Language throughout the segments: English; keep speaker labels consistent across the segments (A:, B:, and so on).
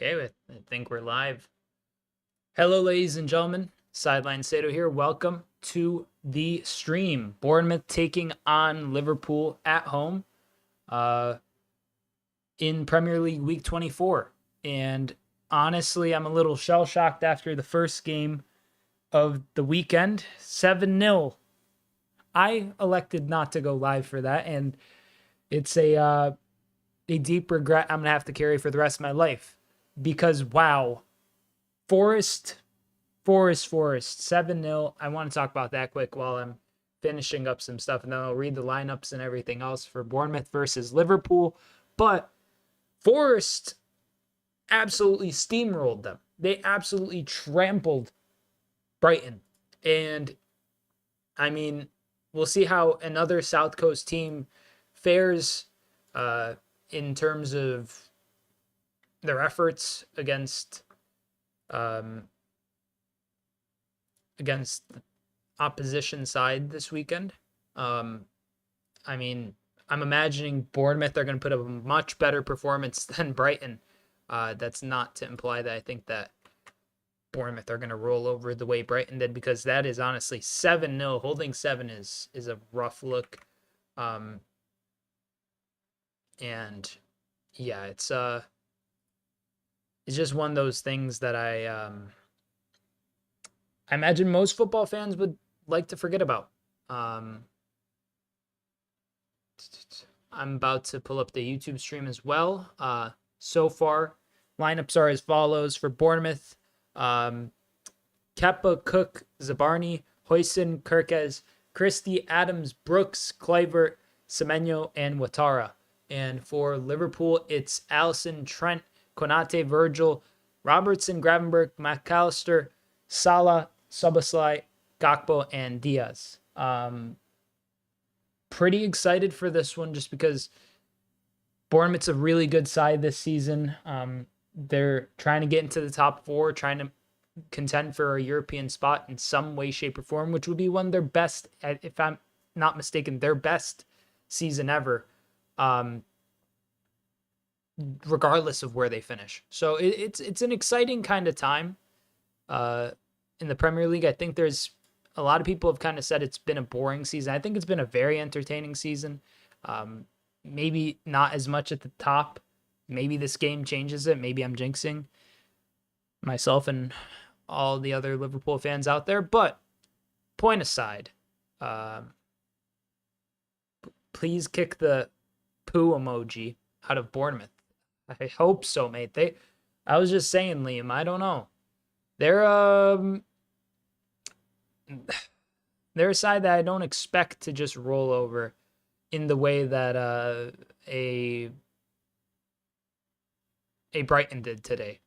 A: Okay, I think we're live. Hello, ladies and gentlemen. Sideline Sedo here. Welcome to the stream. Bournemouth taking on Liverpool at home in Premier League Week 24. And honestly, I'm a little shell-shocked after the first game of the weekend. 7-0. I elected not to go live for that, and it's a deep regret I'm going to have to carry for the rest of my life. Because, wow, Forest, 7-0. I want to talk about that quick while I'm finishing up some stuff, and then I'll read the lineups and everything else for Bournemouth versus Liverpool. But Forest absolutely steamrolled them. They absolutely trampled Brighton. And, I mean, we'll see how another South Coast team fares in terms of their efforts against the opposition side this weekend. I mean, I'm imagining Bournemouth are going to put up a much better performance than Brighton. That's not to imply that I think that Bournemouth are going to roll over the way Brighton did, because that is honestly 7-0. Holding 7 is a rough look. And yeah, it's just one of those things that I imagine most football fans would like to forget about. I'm about to pull up the YouTube stream as well. So far, lineups are as follows for Bournemouth: Kepa, Cook, Zabarni, Hoyson, Kirkes, Christie, Adams, Brooks, Kluivert, Semenyo, and Ouattara. And for Liverpool, it's Alisson, Trent, Konate, Virgil, Robertson, Gravenberch, McAllister, Salah, Szoboszlai, Gakpo, and Diaz. Pretty excited for this one just because Bournemouth's a really good side this season. They're trying to get into the top 4, trying to contend for a European spot in some way, shape, or form, which would be one of their best, if I'm not mistaken, their best season ever, regardless of where they finish. So it's an exciting kind of time in the Premier League. I think there's a lot of people have kind of said it's been a boring season. I think it's been a very entertaining season. Maybe not as much at the top. Maybe this game changes it. Maybe I'm jinxing myself and all the other Liverpool fans out there. But point aside, please kick the poo emoji out of Bournemouth. I hope so, mate. I was just saying, Liam, I don't know. They're a side that I don't expect to just roll over in the way that a Brighton did today.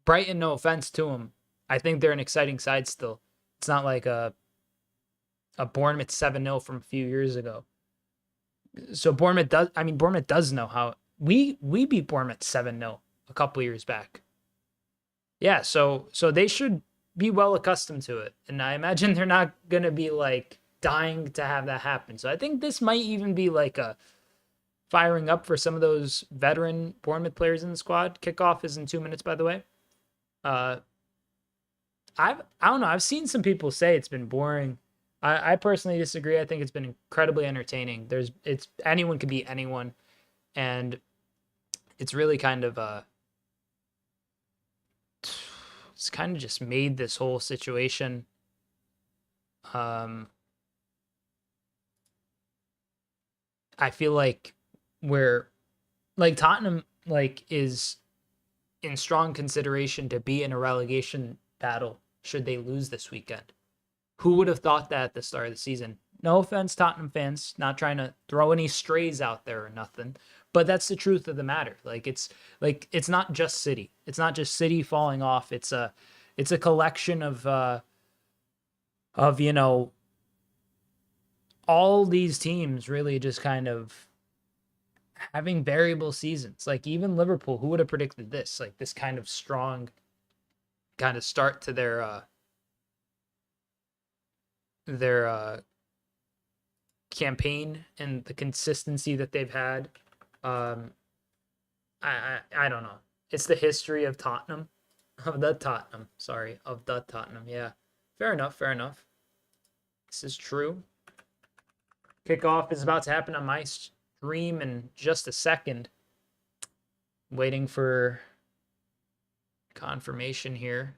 A: Brighton, no offense to them, I think they're an exciting side still. It's not like a Bournemouth 7-0 from a few years ago. So Bournemouth does know how we beat Bournemouth 7-0 a couple years back. Yeah, so they should be well accustomed to it. And I imagine they're not going to be like dying to have that happen. So I think this might even be like a firing up for some of those veteran Bournemouth players in the squad. Kickoff is in 2 minutes, by the way. I don't know. I've seen some people say it's been boring. I personally disagree. I think it's been incredibly entertaining. It's anyone can beat anyone, and it's really kind of it's kind of just made this whole situation I feel like we're like Tottenham is in strong consideration to be in a relegation battle should they lose this weekend. Who would have thought that at the start of the season? No offense, Tottenham fans, not trying to throw any strays out there or nothing, but that's the truth of the matter. It's not just City. It's not just City falling off. It's a collection of all these teams really just kind of having variable seasons. Like even Liverpool, who would have predicted this? Like this kind of strong kind of start to their campaign and the consistency that they've had. I don't know. It's the history of Tottenham. Of the Tottenham. Sorry. Of the Tottenham. Yeah. Fair enough. Fair enough. This is true. Kickoff is about to happen on my stream in just a second. Waiting for confirmation here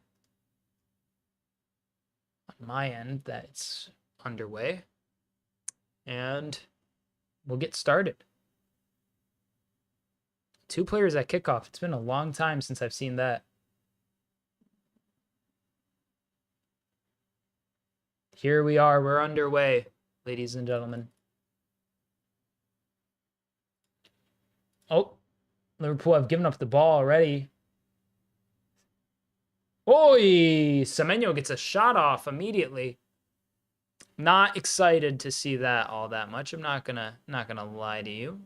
A: on my end that it's underway. And we'll get started. 2 players at kickoff. It's been a long time since I've seen that. Here we are. We're underway, ladies and gentlemen. Oh, Liverpool have given up the ball already. Oi! Semenyo gets a shot off immediately. Not excited to see that all that much. I'm not gonna lie to you.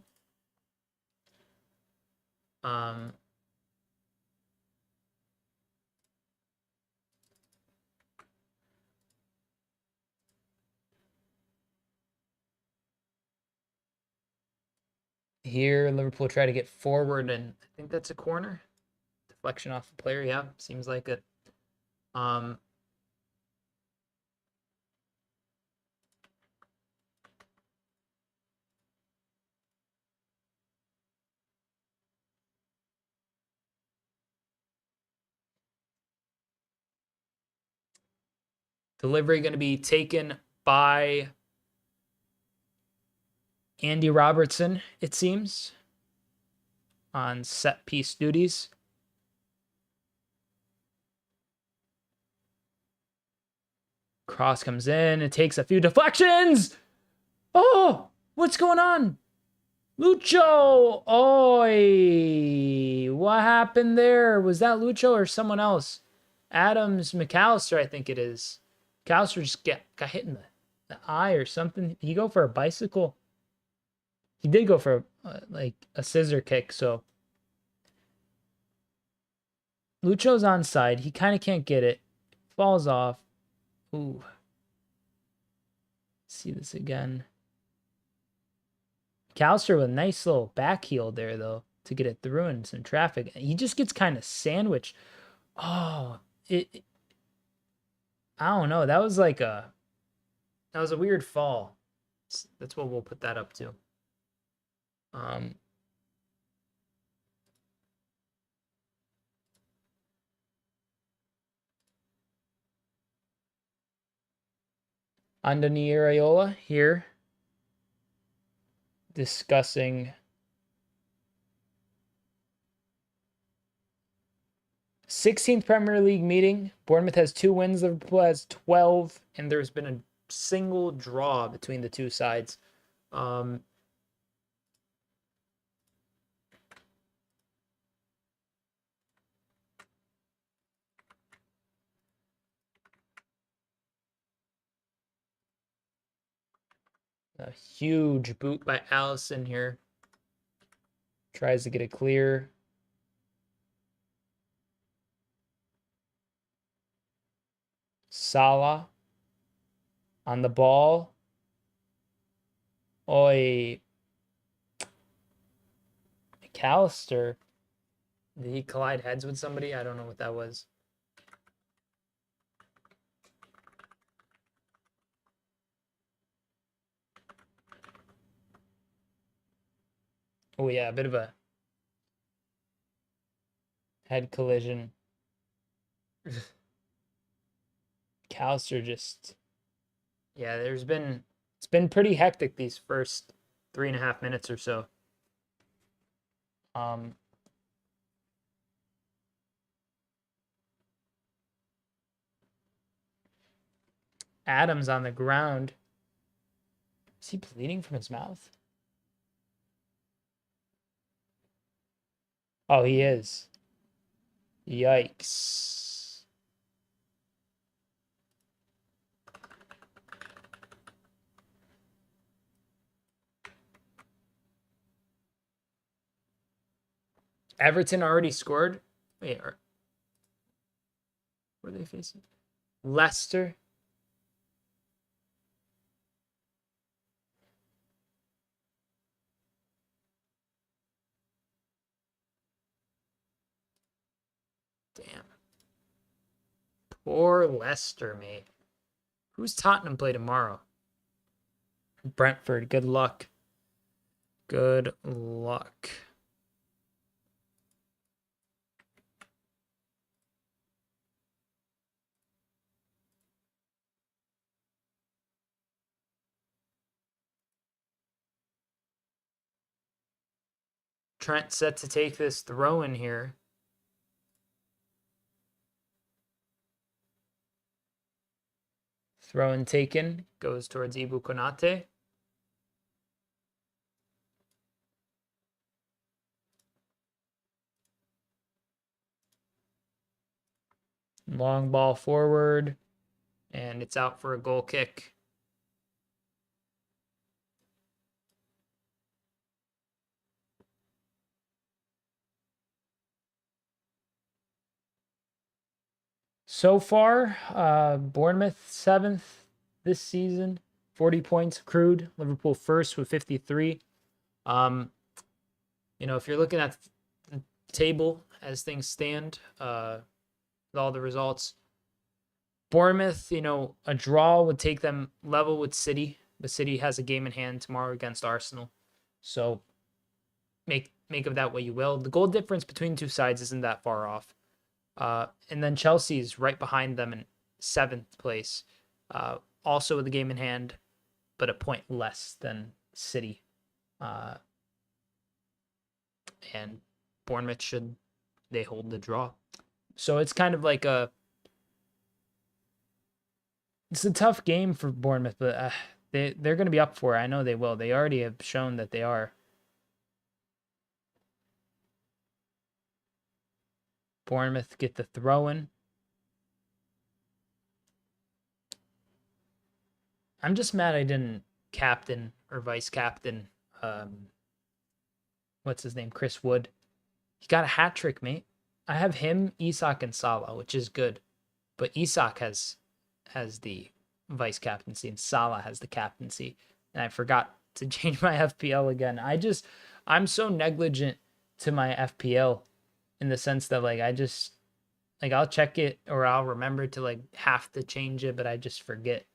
A: Here, Liverpool try to get forward, and I think that's a corner. Deflection off the player, yeah, seems like it. Delivery going to be taken by Andy Robertson, it seems, on set piece duties. Cross comes in. It takes a few deflections. Oh, what's going on? Lucho. Oi. What happened there? Was that Lucho or someone else? Adams McAllister, I think it is. McAllister just got hit in the eye or something. Did he go for a bicycle? He did go for like a scissor kick, so Lucho's onside. He kind of can't get it. Falls off. Ooh. See this again. McAllister with a nice little back heel there, though, to get it through in some traffic. He just gets kind of sandwiched. Oh, I don't know. That was a weird fall. That's what we'll put that up to. Andoni Iraola here discussing '16th Premier League meeting. Bournemouth has 2 wins, Liverpool has 12, and there's been a single draw between the 2 sides. A huge boot by Allison here. Tries to get it clear. Salah on the ball. Oi. McAllister. Did he collide heads with somebody? I don't know what that was. Oh, yeah, a bit of a head collision. McAllister just... Yeah, it's been pretty hectic these first 3.5 minutes or so. Adams on the ground. Is he bleeding from his mouth? Oh, he is. Yikes. Everton already scored. Wait, where are they facing? Leicester. Or Leicester, mate. Who's Tottenham play tomorrow? Brentford. Good luck. Good luck. Trent set to take this throw in here. Throw in taken. Goes towards Ibu Konate. Long ball forward. And it's out for a goal kick. So far, Bournemouth 7th this season, 40 points accrued. Liverpool first with 53. If you're looking at the table as things stand, with all the results, Bournemouth, a draw would take them level with City. But City has a game in hand tomorrow against Arsenal. So make of that what you will. The goal difference between two sides isn't that far off. And then Chelsea's right behind them in 7th place. Also with a game in hand, but a point less than City. And Bournemouth, should they hold the draw. So it's kind of like it's a tough game for Bournemouth, but they're going to be up for it. I know they will. They already have shown that they are. Bournemouth get the throw in. I'm just mad I didn't captain or vice captain. What's his name? Chris Wood. He got a hat trick, mate. I have him, Isak, and Salah, which is good. But Isak has the vice captaincy and Salah has the captaincy. And I forgot to change my FPL again. I'm so negligent to my FPL in the sense that I'll check it or I'll remember to have to change it, but I just forget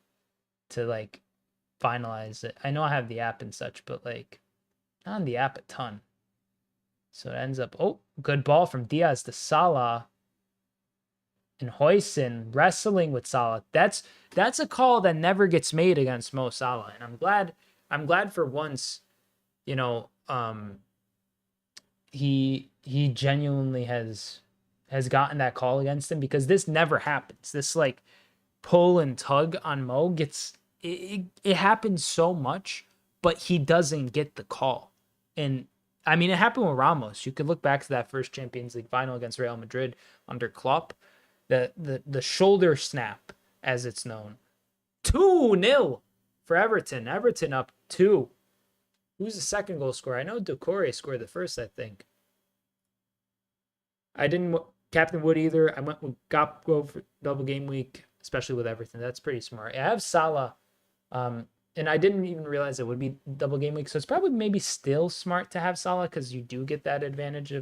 A: to finalize it. I know I have the app and such, but not on the app a ton. So it ends up, good ball from Diaz to Salah. And Højsund wrestling with Salah. That's a call that never gets made against Mo Salah. And I'm glad for once, he genuinely has gotten that call against him, because this never happens. This pull and tug on Mo gets it happens so much, but he doesn't get the call. And I mean, it happened with Ramos. You could look back to that first Champions League final against Real Madrid under Klopp. The shoulder snap, as it's known. 2-0 for Everton. Everton up 2. Who's the second goal scorer? I know Doucouré scored the first, I think. I didn't captain Wood either. I went with Gakpo for double game week, especially with Everton. That's pretty smart. I have Salah, and I didn't even realize it would be double game week. So it's probably maybe still smart to have Salah, because you do get that advantage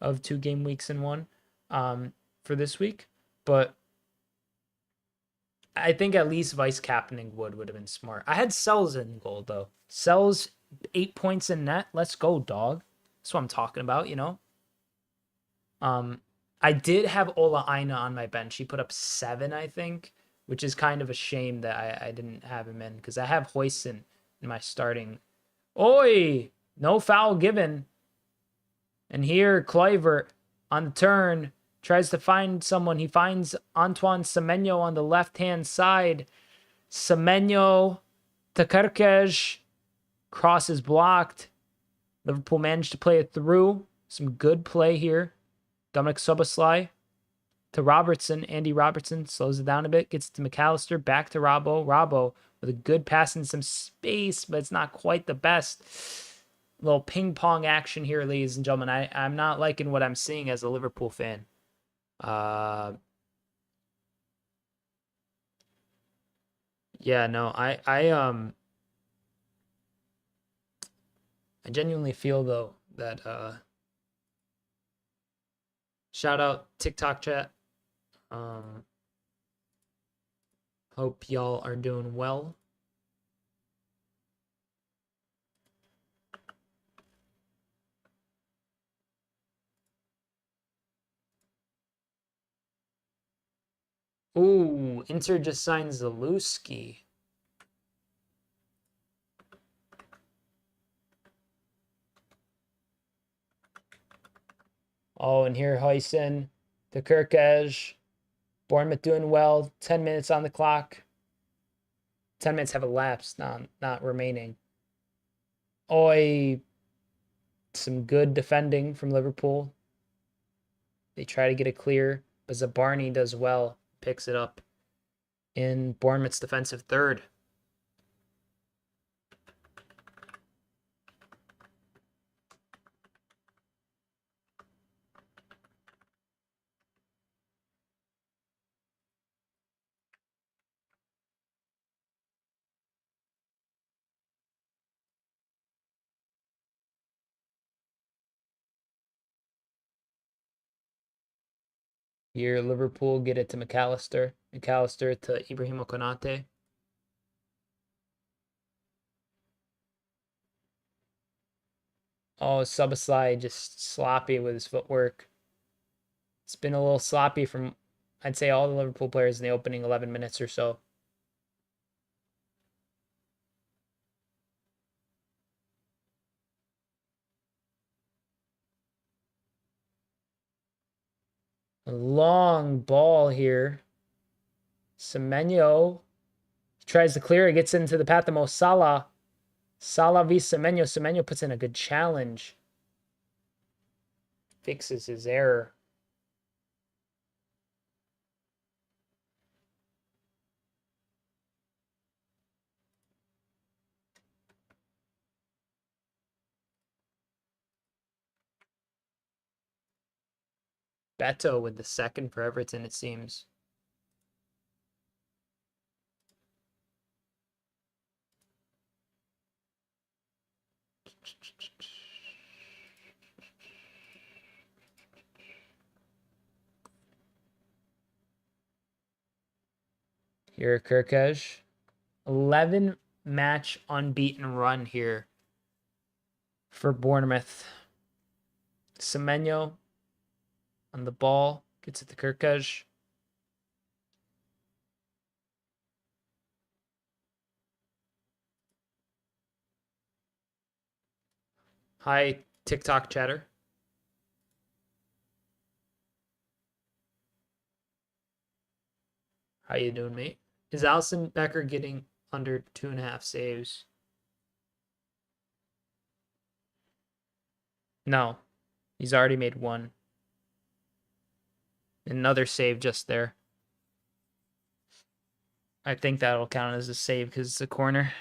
A: of 2 game weeks in one for this week. But I think at least vice captaining Wood would have been smart. I had Sells in goal, though. Sells 8 points in net. Let's go, dog. That's what I'm talking about, I did have Ola Aina on my bench. He put up 7, I think, which is kind of a shame that I didn't have him in, because I have Højsund in my starting. Oi! No foul given. And here, Kluivert on the turn tries to find someone. He finds Antoine Semenyo on the left-hand side. Semenyo to Kerkez. Cross is blocked. Liverpool managed to play it through. Some good play here. Dominic Soboslai to Robertson. Andy Robertson slows it down a bit. Gets it to McAllister. Back to Robbo. Robbo with a good pass in some space, but it's not quite the best. A little ping-pong action here, ladies and gentlemen. I'm not liking what I'm seeing as a Liverpool fan. Yeah, no, I genuinely feel, though, that shout out TikTok chat. Hope y'all are doing well. Ooh, Inter just signed Zaluski. Oh, and here Huysen, the Kirkej. Bournemouth doing well. 10 minutes on the clock. 10 minutes have elapsed, not remaining. Oi, some good defending from Liverpool. They try to get it clear, but Zabarni does well, picks it up in Bournemouth's defensive third. Here, Liverpool get it to McAllister. McAllister to Ibrahim Konate. Oh, Szoboszlai just sloppy with his footwork. It's been a little sloppy from, I'd say, all the Liverpool players in the opening 11 minutes or so. A long ball here. Semenyo tries to clear it, gets into the path of Mo Salah. Salah v Semenyo. Semenyo puts in a good challenge. Fixes his error. Beto with the second for Everton, it seems. Here, Kirkej. 11 match unbeaten run here for Bournemouth. Semenyo on the ball, gets it to Kirkej. Hi, TikTok chatter. How you doing, mate? Is Allison Becker getting under 2.5 saves? No, he's already made one. Another save just there. I think that'll count as a save because it's a corner.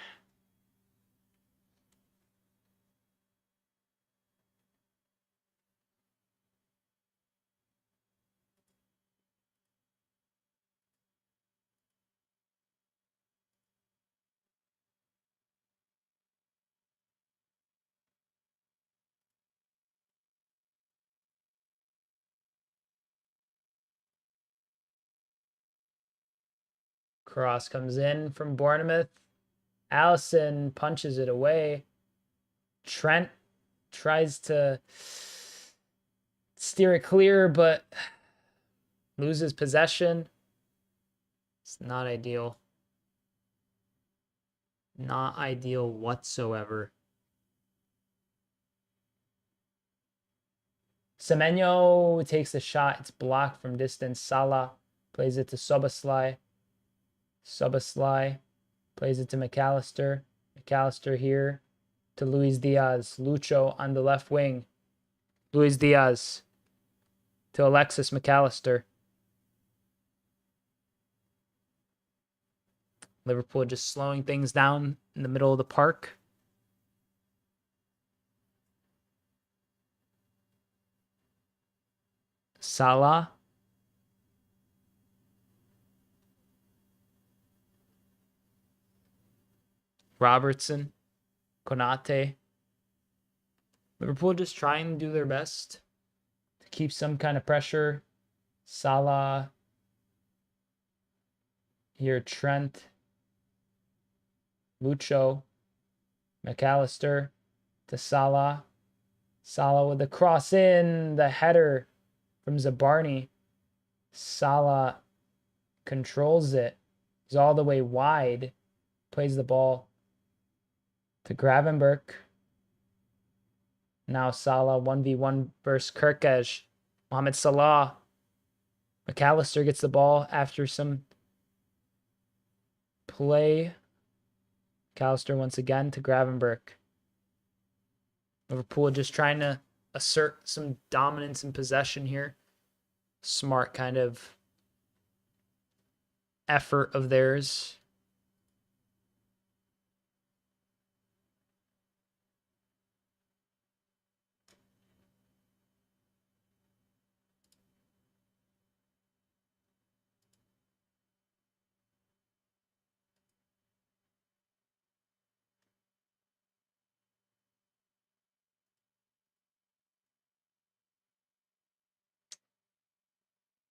A: Cross comes in from Bournemouth. Allison punches it away. Trent tries to steer it clear, but loses possession. It's not ideal. Not ideal whatsoever. Semenyo takes the shot. It's blocked from distance. Salah plays it to Szoboszlai. Szoboszlai plays it to McAllister. McAllister here to Luis Diaz. Lucho on the left wing. Luis Diaz to Alexis McAllister. Liverpool just slowing things down in the middle of the park. Salah. Robertson. Konate. Liverpool just trying to do their best to keep some kind of pressure. Salah Here, Trent, Lucho, McAllister to Salah. Salah with the cross in, the header from Zabarni. Salah controls it. He's all the way wide. Plays the ball to Gravenberch. Now Salah 1v1 versus Kirkesh. Mohamed Salah. McAllister gets the ball after some play. McAllister once again to Gravenberch. Liverpool just trying to assert some dominance and possession here. Smart kind of effort of theirs.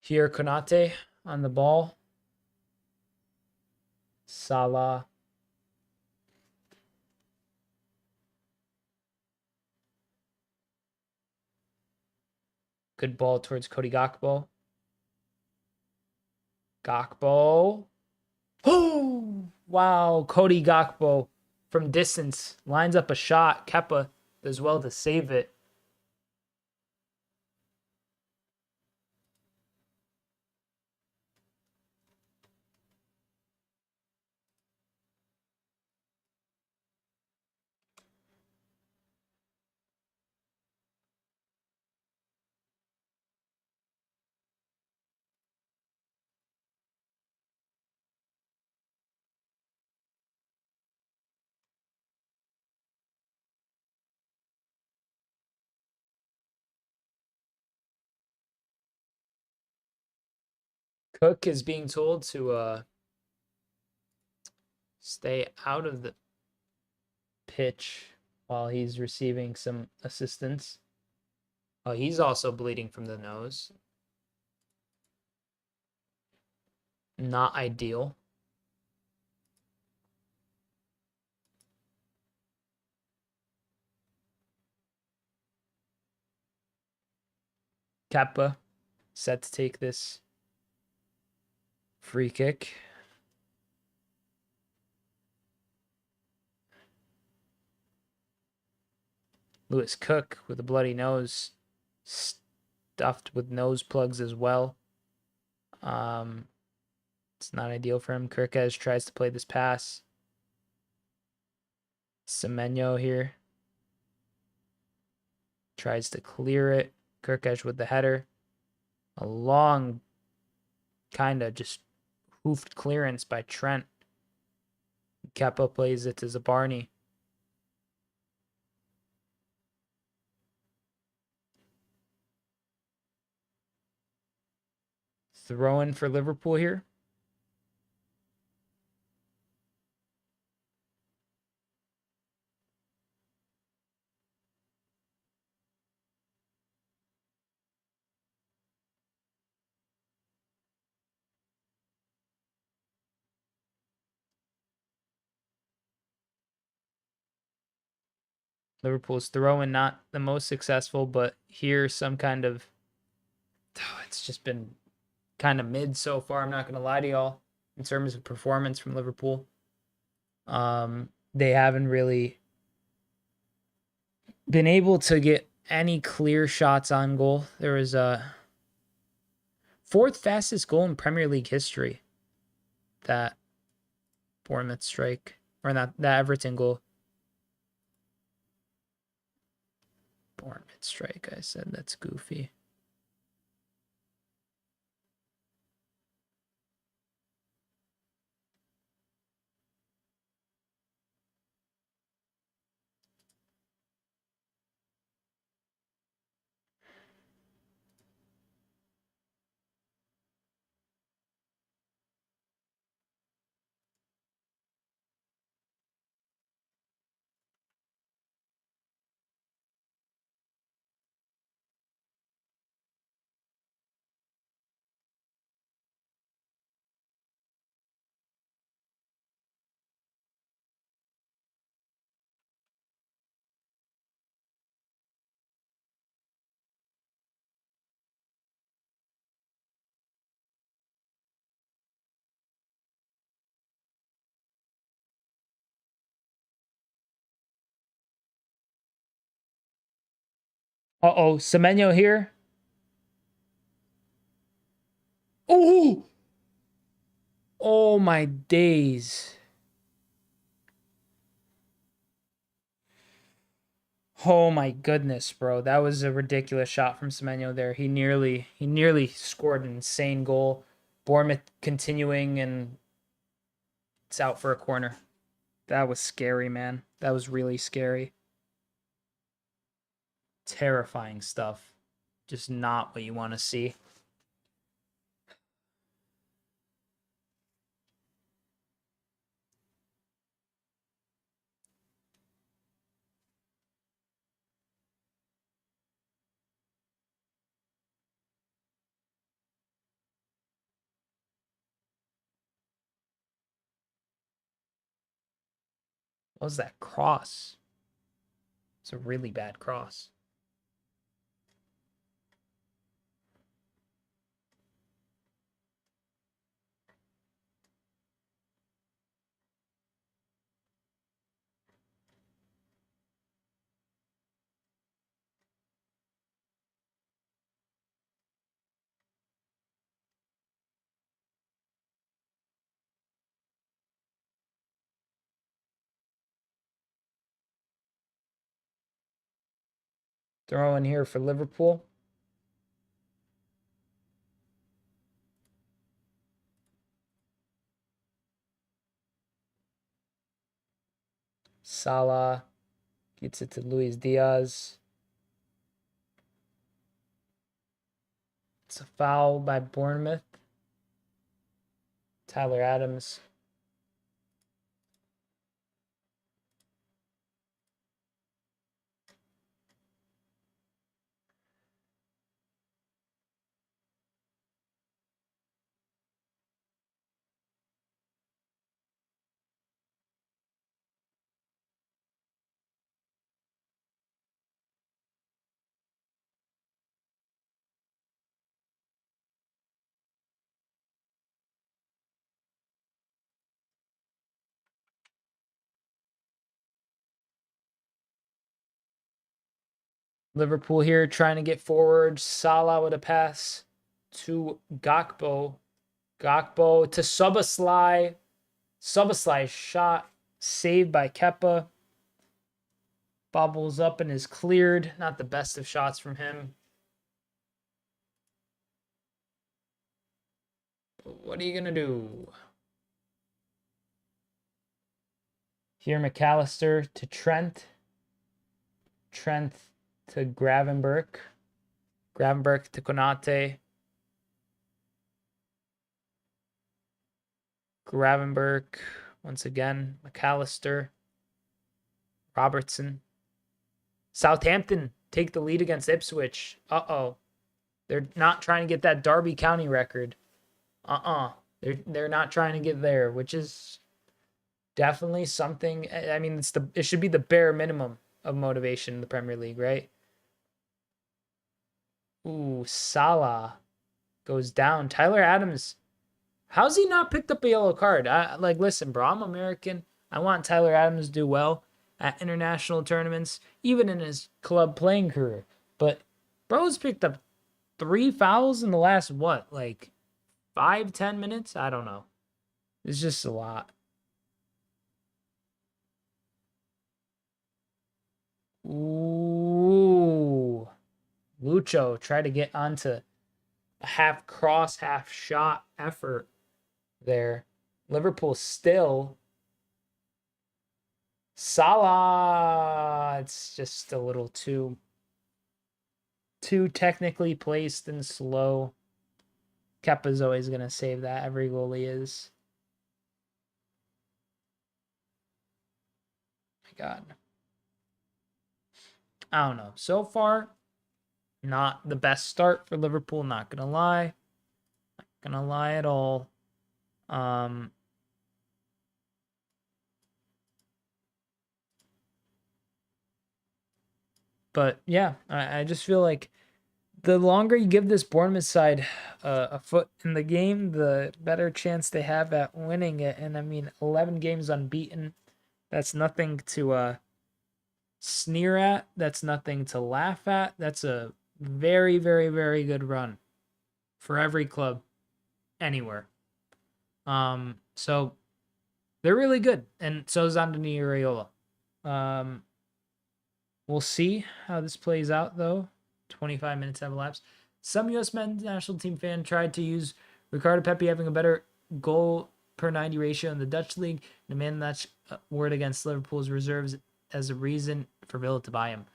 A: Here, Konate on the ball. Salah. Good ball towards Cody Gakpo. Gakpo. Oh, wow. Cody Gakpo from distance lines up a shot. Kepa does well to save it. Cook is being told to stay out of the pitch while he's receiving some assistance. Oh, he's also bleeding from the nose. Not ideal. Kappa set to take this free kick. Lewis Cook with a bloody nose, stuffed with nose plugs as well. It's not ideal for him. Kirkez tries to play this pass. Semenyo here tries to clear it. Kirkez with the header. A long, kind of just hoofed clearance by Trent. Kepa plays it to Zabarni. Throw in for Liverpool here. Liverpool's throwing not the most successful, but here some kind of it's just been kind of mid so far. I'm not going to lie to y'all in terms of performance from Liverpool. They haven't really been able to get any clear shots on goal. There was a fourth fastest goal in Premier League history. That Bournemouth strike, or not that Everton goal. Bournemouth strike, I said. That's goofy. Uh-oh, Semenyo here. Oh! Oh my days. Oh my goodness, bro. That was a ridiculous shot from Semenyo there. He nearly scored an insane goal. Bournemouth continuing, and it's out for a corner. That was scary, man. That was really scary. Terrifying stuff. Just not what you want to see. What was that cross? It's a really bad cross. Throw in here for Liverpool. Salah gets it to Luis Diaz. It's a foul by Bournemouth. Tyler Adams. Liverpool here trying to get forward. Salah with a pass to Gakpo. Gakpo to Soboslai. Soboslai shot saved by Kepa. Bobbles up and is cleared. Not the best of shots from him. But what are you going to do? Here, McAllister to Trent. Trent to Gravenberch. Gravenberch to Konate. Gravenberch once again. McAllister. Robertson. Southampton take the lead against Ipswich. Uh-oh. They're not trying to get that Derby County record. They're not trying to get there, which is definitely something. I mean, it should be the bare minimum of motivation in the Premier League, right? Ooh, Salah goes down. Tyler Adams, how's he not picked up a yellow card? Listen, bro, I'm American. I want Tyler Adams to do well at international tournaments, even in his club playing career. But bro's picked up 3 fouls in the last, 5-10 minutes? I don't know. It's just a lot. Ooh. Lucho tried to get onto a half cross, half shot effort there. Liverpool still. Salah. It's just a little too technically placed and slow. Kepa's always going to save that. Every goalie is. My God. I don't know. So far, not the best start for Liverpool, not going to lie. Not going to lie at all. But yeah, I just feel like the longer you give this Bournemouth side a foot in the game, the better chance they have at winning it. And I mean, 11 games unbeaten. That's nothing to sneer at. That's nothing to laugh at. That's a very, very, very good run for every club anywhere. So they're really good, and so is Andoni Iraola. We'll see how this plays out, though. 25 minutes have elapsed. Some U.S. men's national team fan tried to use Ricardo Pepi having a better goal per 90 ratio in the Dutch league, and a man that's word against Liverpool's reserves as a reason for Villa to buy him.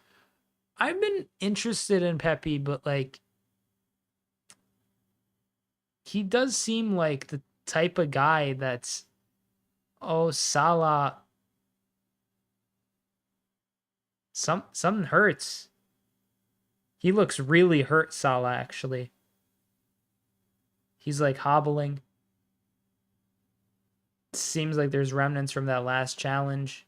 A: I've been interested in Pepi, but like, he does seem like the type of guy that's, oh, Salah, something hurts. He looks really hurt, Salah, actually. He's like hobbling. Seems like there's remnants from that last challenge.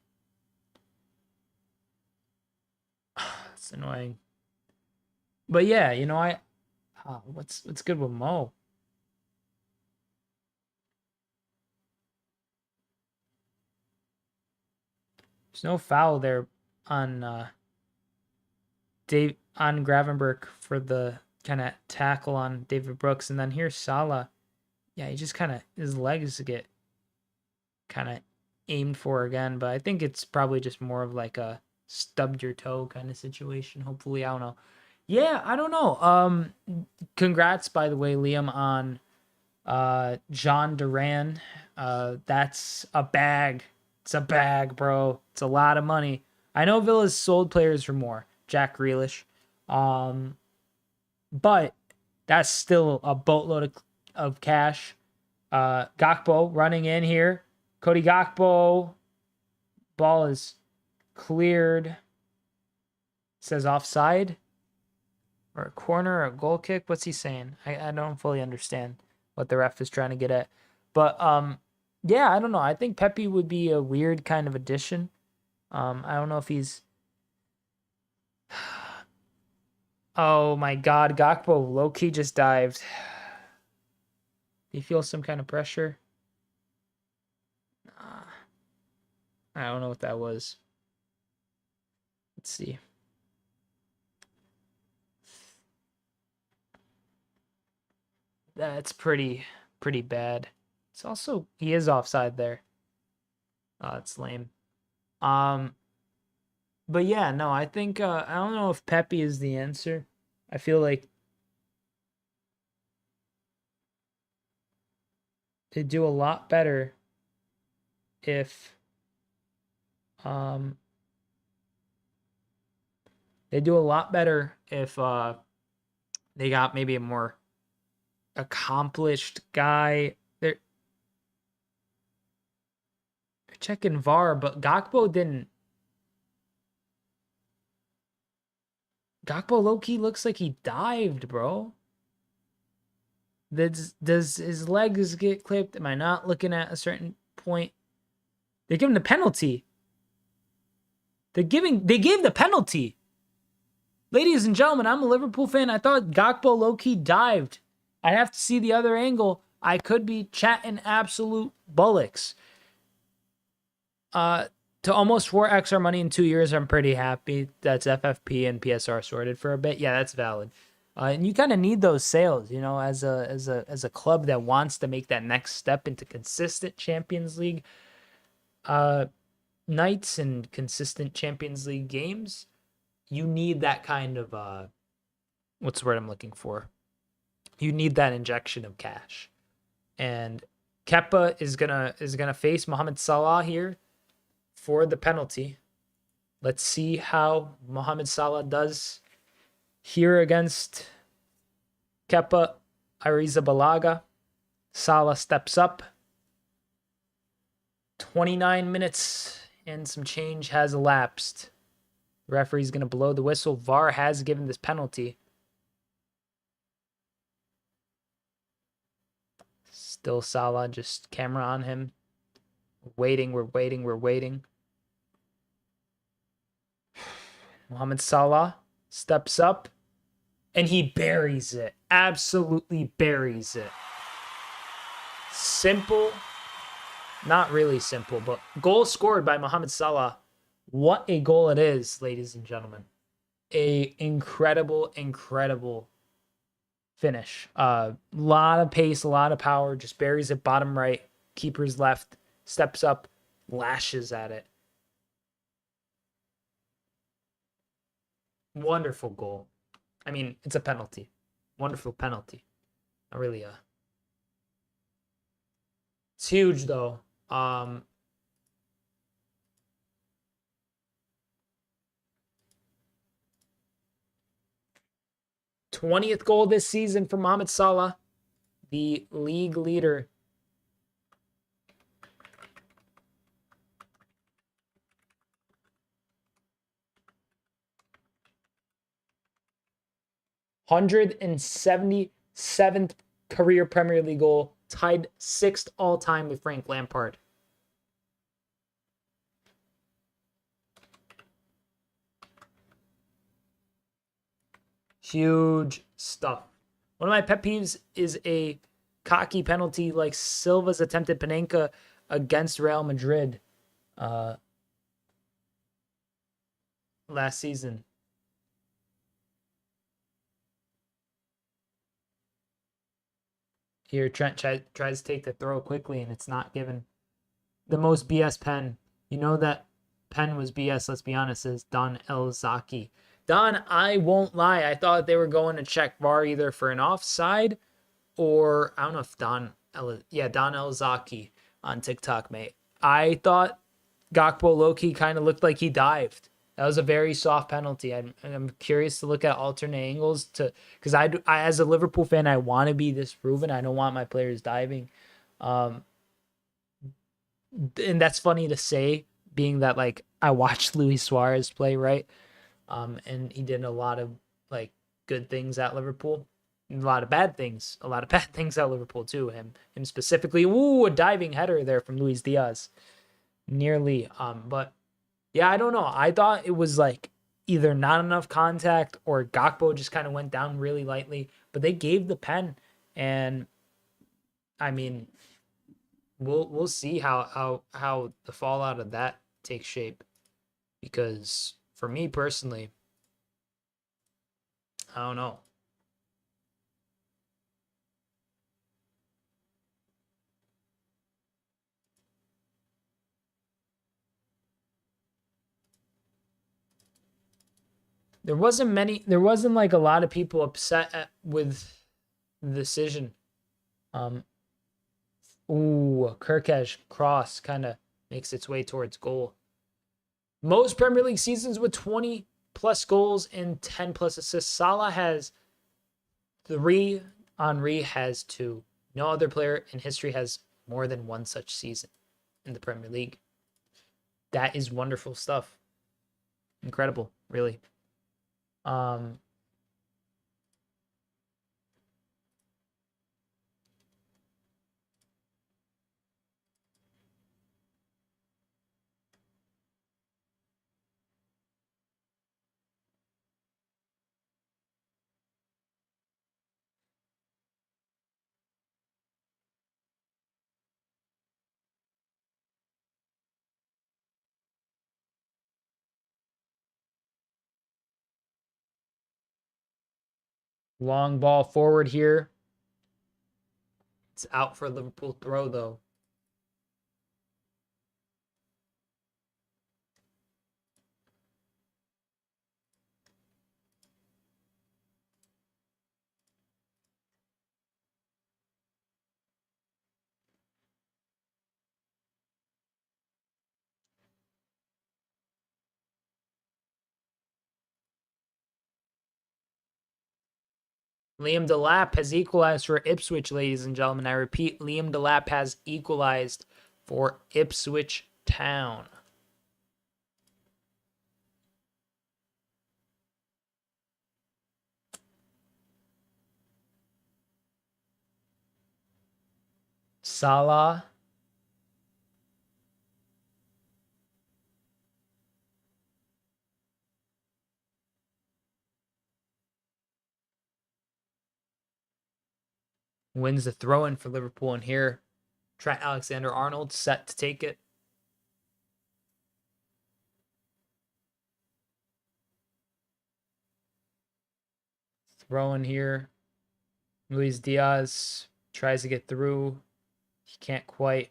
A: It's annoying. But yeah, you know, what's good with Mo? There's no foul there on on Gravenberch for the kind of tackle on David Brooks, and then here's Salah. Yeah, he just kind of, his legs get kind of aimed for again, but I think it's probably just more of like a stubbed your toe kind of situation. Hopefully, I don't know. Yeah, I don't know. Congrats, by the way, Liam, on John Duran. That's a bag. It's a bag, bro. It's a lot of money. I know Villa's sold players for more. Jack Grealish. But that's still a boatload of cash. Gakpo running in here. Cody Gakpo. Ball is cleared. It says offside. Or a corner or a goal kick. What's he saying? I don't fully understand what the ref is trying to get at. But yeah, I don't know. I think Pepi would be a weird kind of addition. I don't know if he's... Oh my God, Gakpo low-key just dived. Do you feel some kind of pressure? I don't know what that was. Let's see. That's pretty bad. It's also, he is offside there. It's lame. But yeah, no, I think I don't know if Pepi is the answer. I feel like they'd do a lot better if they got maybe a more accomplished guy. They're checking VAR, but Gakpo didn't. Gakpo low-key looks like he dived, bro. Does his legs get clipped? Am I not looking at a certain point? They give him the penalty. They gave the penalty. Ladies and gentlemen, I'm a Liverpool fan. I thought Gakpo low-key dived. I have to see the other angle. I could be chatting absolute bullocks. To almost 4x our money in 2 years, I'm pretty happy. That's FFP and PSR sorted for a bit. Yeah, that's valid. And you kind of need those sales, you know, as a club that wants to make that next step into consistent Champions League nights and consistent Champions League games. You need that kind of what's the word I'm looking for? You need that injection of cash. And Kepa is gonna face Mohamed Salah here for the penalty. Let's see how Mohamed Salah does here against Kepa Arrizabalaga. Salah steps up. 29 minutes and some change has elapsed. The referee's going to blow the whistle. VAR has given this penalty. Still Salah, just camera on him. Waiting, we're waiting. Mohamed Salah steps up and he buries it. Absolutely buries it. Simple. Not really simple, but goal scored by Mohamed Salah What a goal it is, ladies and gentlemen. A incredible, incredible finish. Lot of pace, a lot of power, just buries it bottom right, keeper's left, steps up, lashes at it. Wonderful goal. I mean, it's a penalty. Wonderful penalty. Not really it's huge though. 20th goal this season for Mohamed Salah, the league leader. $177th career Premier League goal, tied 6th all time with Frank Lampard. Huge stuff. One of my pet peeves is a cocky penalty like Silva's attempted Panenka against Real Madrid last season. Here, Trent tries to take the throw quickly, and it's not given. The most BS pen. You know that pen was BS, let's be honest, says Don Elzaki. Don, I won't lie. I thought they were going to check VAR either for an offside or I don't know if Don Elzaki on TikTok, mate. I thought Gakpo low-key kind of looked like he dived. That was a very soft penalty. I'm curious to look at alternate angles because I as a Liverpool fan, I want to be disproven. I don't want my players diving. And that's funny to say, being that like I watched Luis Suarez play, right? And he did a lot of like good things at Liverpool, and a lot of bad things at Liverpool too. Him specifically. Ooh, a diving header there from Luis Diaz, nearly. But yeah, I don't know. I thought it was like either not enough contact or Gakpo just kind of went down really lightly. But they gave the pen, and I mean, we'll see how the fallout of that takes shape. Because for me personally, I don't know. There wasn't like a lot of people upset with the decision. Kirkesh cross kind of makes its way towards goal. Most Premier League seasons with 20 plus goals and 10 plus assists. Salah has 3, Henry has 2. No other player in history has more than one such season in the Premier League. That is wonderful stuff. Incredible, really. Long ball forward here. It's out for a Liverpool throw, though. Liam Delap has equalized for Ipswich, ladies and gentlemen. I repeat, Liam Delap has equalized for Ipswich Town. Salah. Wins the throw-in for Liverpool, and here Trent Alexander-Arnold set to take it. Throw in here. Luis Diaz tries to get through. He can't quite.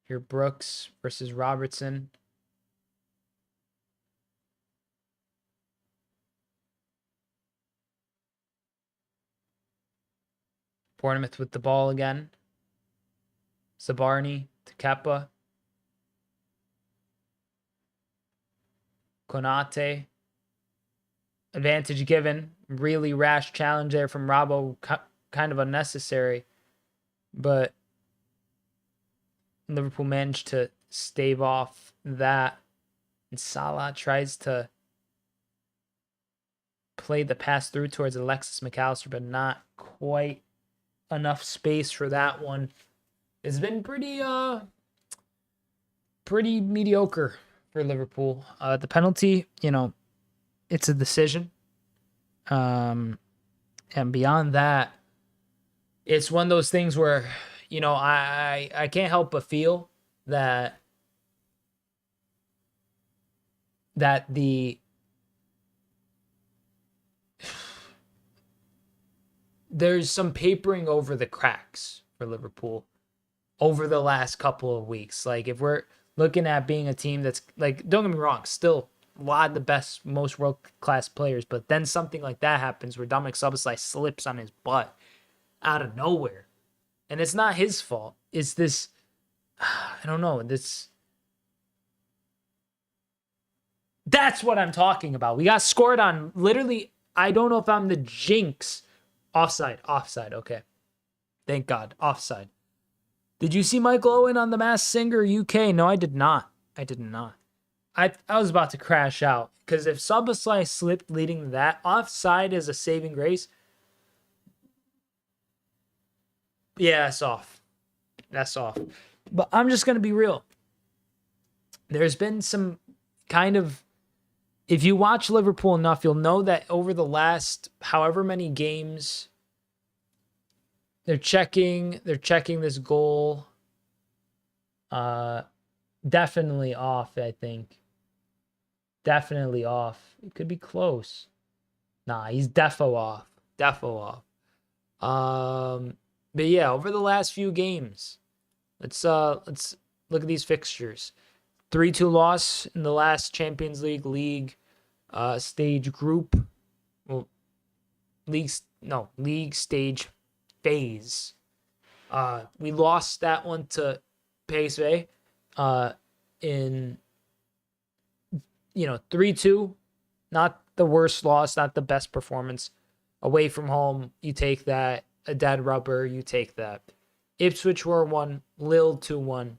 A: Here, Brooks versus Robertson. Bournemouth with the ball again. Zabarni to Kepa. Konate. Advantage given. Really rash challenge there from Robbo. Kind of unnecessary. But Liverpool managed to stave off that. And Salah tries to play the pass through towards Alexis McAllister, but not quite enough space for that one. It's been pretty mediocre for Liverpool. The penalty, it's a decision. And beyond that, it's one of those things where, I can't help but feel that there's some papering over the cracks for Liverpool over the last couple of weeks. Like, if we're looking at being a team that's, like, don't get me wrong, still a lot of the best, most world-class players, but then something like that happens where Dominic Szoboszlai slips on his butt out of nowhere. And it's not his fault. It's this, I don't know, that's what I'm talking about. We got scored on literally, I don't know if I'm the jinx. Offside. Okay. Thank God. Offside. Did you see Michael Owen on The Masked Singer UK? No, I did not. I was about to crash out because if Szoboszlai slipped leading that, offside is a saving grace. Yeah, that's off. But I'm just going to be real. There's been some kind of, if you watch Liverpool enough, you'll know that over the last however many games, they're checking this goal. Definitely off, I think. Definitely off. It could be close. Nah, he's defo off. But yeah, over the last few games, let's look at these fixtures. 3-2 loss in the last Champions League stage group. Well, league stage phase. We lost that one to PSV in 3-2. Not the worst loss, not the best performance. Away from home, you take that. A dead rubber, you take that. Ipswich were 1, Lille 2-1.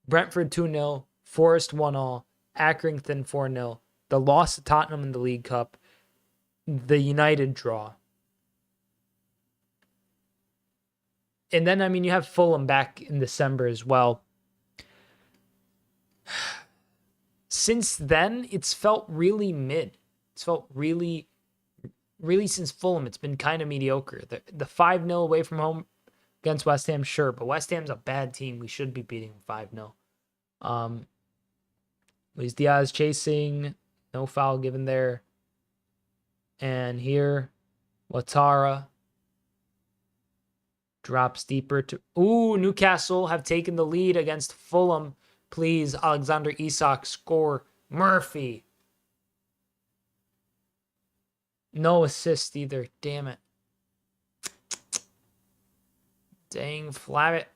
A: Brentford 2-0, Forest 1-0, Accrington 4-0. The loss to Tottenham in the League Cup, the United draw. And then, you have Fulham back in December as well. Since then, it's felt really mid. It's felt really since Fulham, it's been kind of mediocre. The 5-0 away from home against West Ham, sure, but West Ham's a bad team. We should be beating 5-0. Luis Diaz chasing, no foul given there. And here, Ouattara drops deeper to... Ooh, Newcastle have taken the lead against Fulham. Please, Alexander Isak, score. Murphy. No assist either. Damn it. Dang, Flabbit.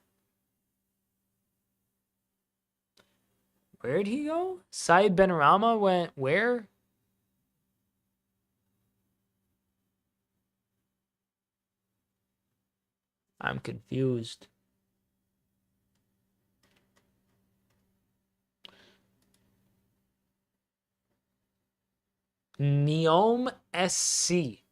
A: Where'd he go? Saeed Benrahma went where? I'm confused. Neom SC.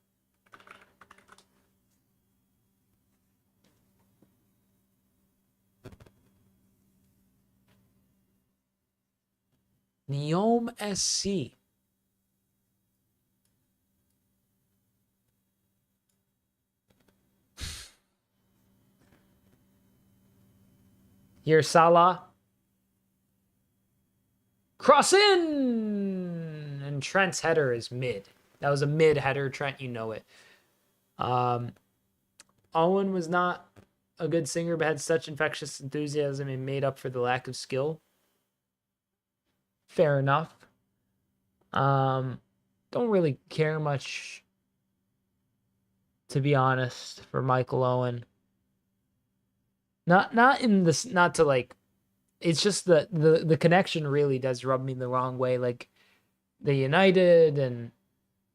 A: Neom SC. Here, Salah. Cross in. and Trent's header is mid. That was a mid header, Trent, you know it. Owen was not a good singer, but had such infectious enthusiasm and made up for the lack of skill. Fair enough. Don't really care much, to be honest, for Michael Owen. Not in this, not to like, it's just the connection really does rub me the wrong way. Like the United and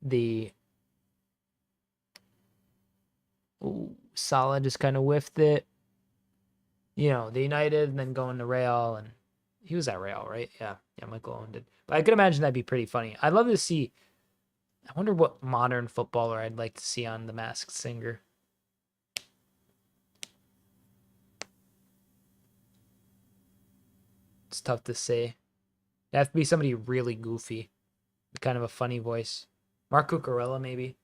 A: the Salah just kind of whiffed it. You know, the United and then going to Real, and he was at Real, right? Yeah, Michael Owen did. But I could imagine that'd be pretty funny. I'd love to see. I wonder what modern footballer I'd like to see on The Masked Singer. It's tough to say. It has to be somebody really goofy, kind of a funny voice. Mark Cucurella, maybe.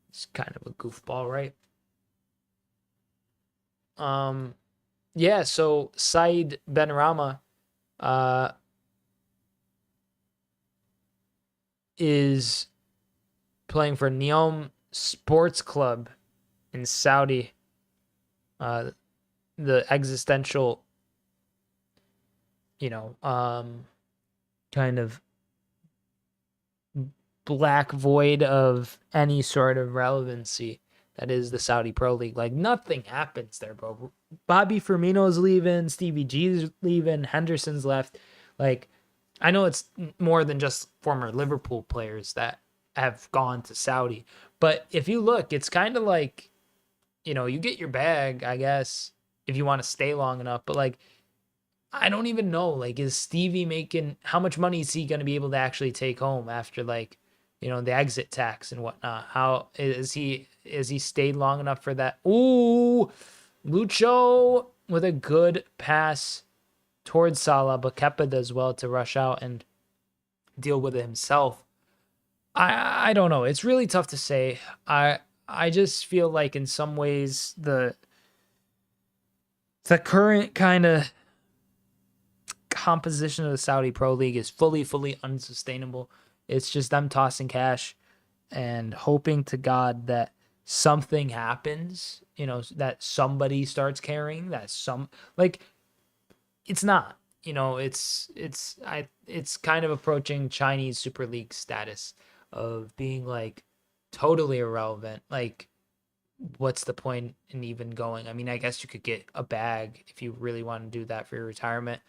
A: It's kind of a goofball, right? Yeah, so Saeed Benrahma is playing for Neom Sports Club in Saudi. The existential, kind of black void of any sort of relevancy that is the Saudi Pro League. Like, nothing happens there, bro. Bobby Firmino's leaving, Stevie G's leaving, Henderson's left. Like, I know it's more than just former Liverpool players that have gone to Saudi, but if you look, it's kind of like, you get your bag, I guess, if you want to stay long enough, but like, I don't even know, like, is Stevie making, how much money is he going to be able to actually take home after, like, the exit tax and whatnot? How is he stayed long enough for that? Ooh, Lucho with a good pass towards Salah, but Kepa does well to rush out and deal with it himself. I don't know. It's really tough to say. I just feel like in some ways the current kind of composition of the Saudi Pro League is fully unsustainable. It's just them tossing cash and hoping to God that something happens, that somebody starts caring, that it's not, it's kind of approaching Chinese Super League status of being like totally irrelevant. Like, what's the point in even going? I mean, I guess you could get a bag if you really want to do that for your retirement.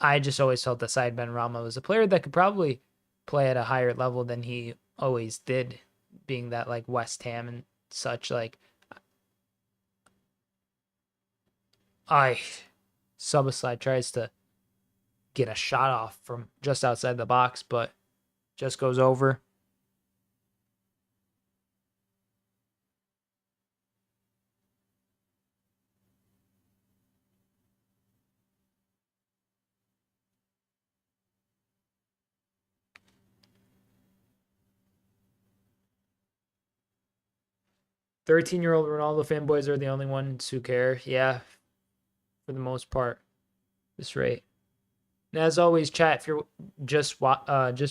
A: I just always felt that Saeed Benrahma was a player that could probably play at a higher level than he always did, being that like West Ham and such. Like, Suboslai tries to get a shot off from just outside the box, but just goes over. "13-year-old Ronaldo fanboys are the only ones who care." Yeah, for the most part, this rate. And as always, chat, if you're just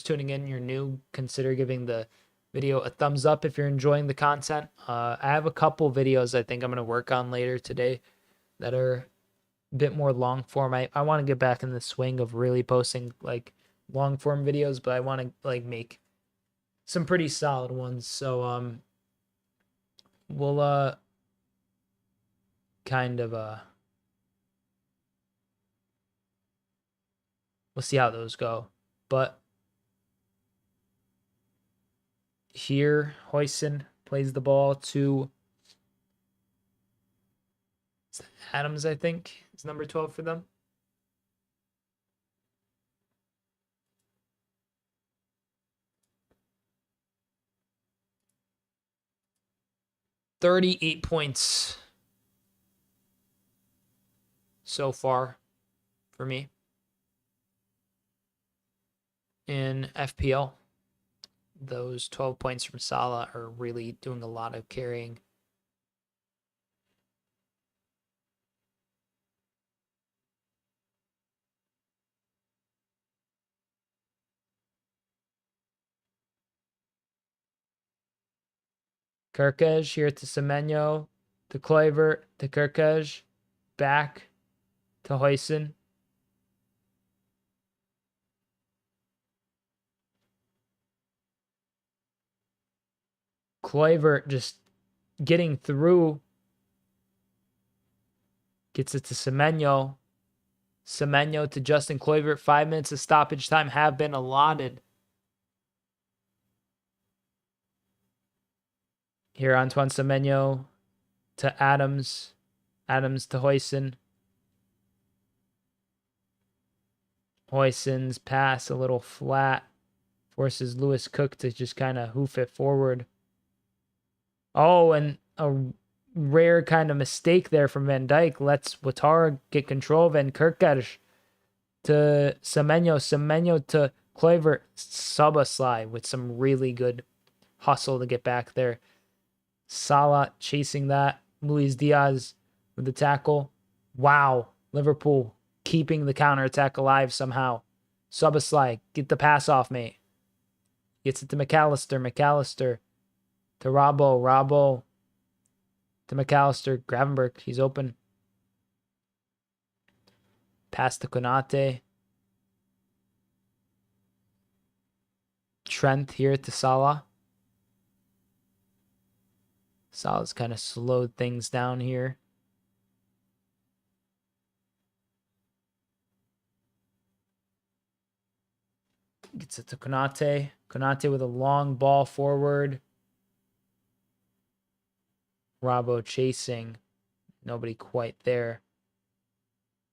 A: tuning in, you're new, consider giving the video a thumbs up if you're enjoying the content. I have a couple videos I think I'm going to work on later today that are a bit more long form. I want to get back in the swing of really posting like long form videos, but I want to like make some pretty solid ones. So we'll kind of we'll see how those go. But here, Hoyson plays the ball to Adams, I think, is number 12 for them. $38 points so far for me in FPL. Those 12 points from Salah are really doing a lot of carrying. Kirkej here to Semenyo, to Kluivert, to Kirkej, back to Huijsen. Kluivert just getting through. Gets it to Semenyo. Semenyo to Justin Kluivert. 5 minutes of stoppage time have been allotted. Here, Antoine Semenyo to Adams. Adams to Huijsen. Huijsen's pass a little flat. Forces Lewis Cook to just kind of hoof it forward. Oh, and a rare kind of mistake there from Van Dijk. Lets Ouattara get control. Van Kirkej to Semenyo. Semenyo to Kluivert. Szoboszlai with some really good hustle to get back there. Salah chasing that. Luis Diaz with the tackle. Wow. Liverpool keeping the counterattack alive somehow. Szoboszlai, get the pass off, mate. Gets it to McAllister. McAllister to Robbo. Robbo to McAllister. Gravenberch, he's open. Pass to Konate. Trent here to Salah. Salah's kind of slowed things down here. Gets it to Konate. Konate with a long ball forward. Robbo chasing. Nobody quite there.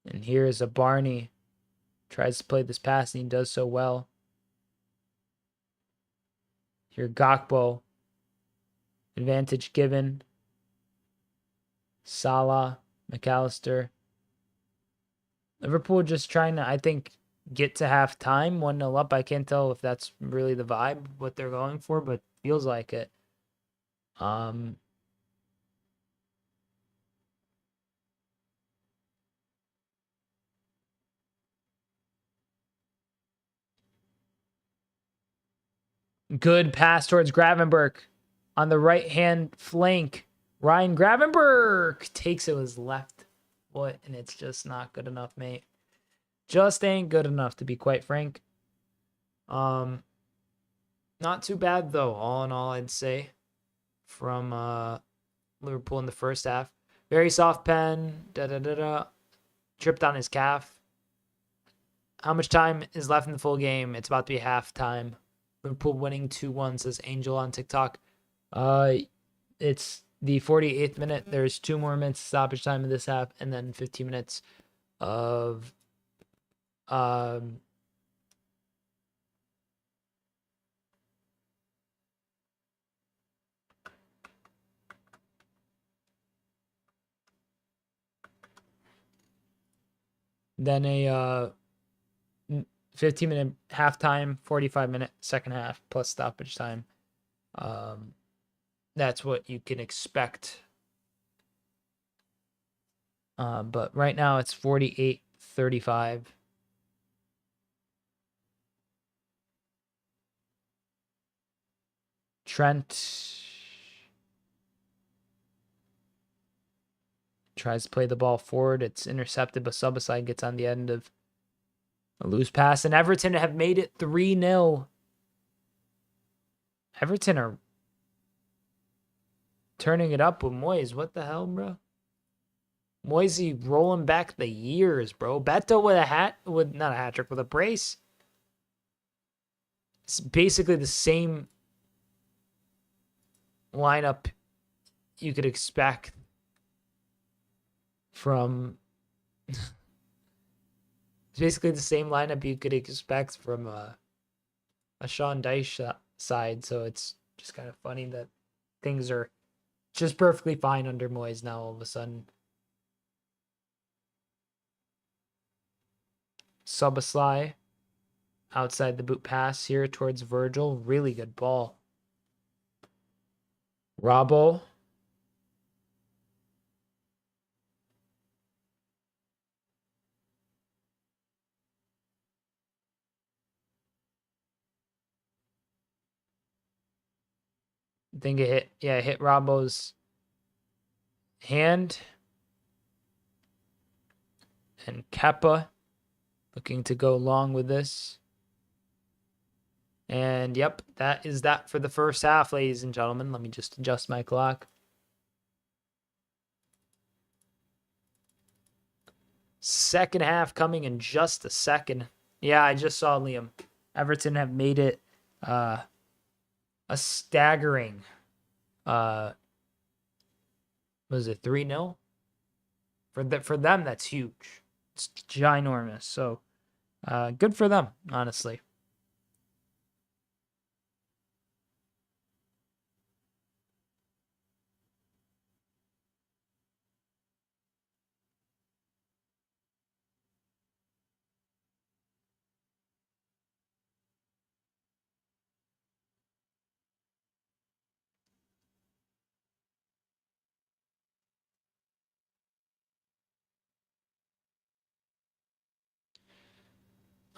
A: And here's a Barney. Tries to play this pass and he does so well. Here Gakpo. Advantage given. Salah. McAllister. Liverpool just trying to, I think, get to halftime 1-0 up. I can't tell if that's really the vibe, what they're going for, but feels like it. Good pass towards Gravenberch on the right-hand flank. Ryan Gravenberch takes it with his left foot, and it's just not good enough, mate. Just ain't good enough, to be quite frank. Not too bad, though, all in all, I'd say, from Liverpool in the first half. Very soft pen. Tripped on his calf. How much time is left in the full game? It's about to be halftime. Liverpool winning 2-1, says Angel on TikTok. It's the 48th minute. There's 2 more minutes of stoppage time in this half, and then 15 minutes of then a 15-minute halftime, 45-minute second half plus stoppage time. That's what you can expect. But right now it's 48-35. Trent tries to play the ball forward. It's intercepted, but Szoboszlai gets on the end of a loose pass. And Everton have made it 3-0. Everton are turning it up with Moyes. What the hell, bro? Moisey rolling back the years, bro. Beto with not a hat trick, with a brace. It's basically the same lineup you could expect from it's basically the same lineup you could expect from a Sean Dyche side. So it's just kind of funny that things are just perfectly fine under Moyes now all of a sudden. Szoboszlai outside the boot pass here towards Virgil. Really good ball. Robbo. I think it hit, yeah, it hit Robbo's hand. And Kappa looking to go along with this. And yep, that is that for the first half, ladies and gentlemen. Let me just adjust my clock. Second half coming in just a second. Yeah, I just saw Liam. Everton have made it a staggering was it 3-0? For them, that's huge. It's ginormous. So good for them, honestly.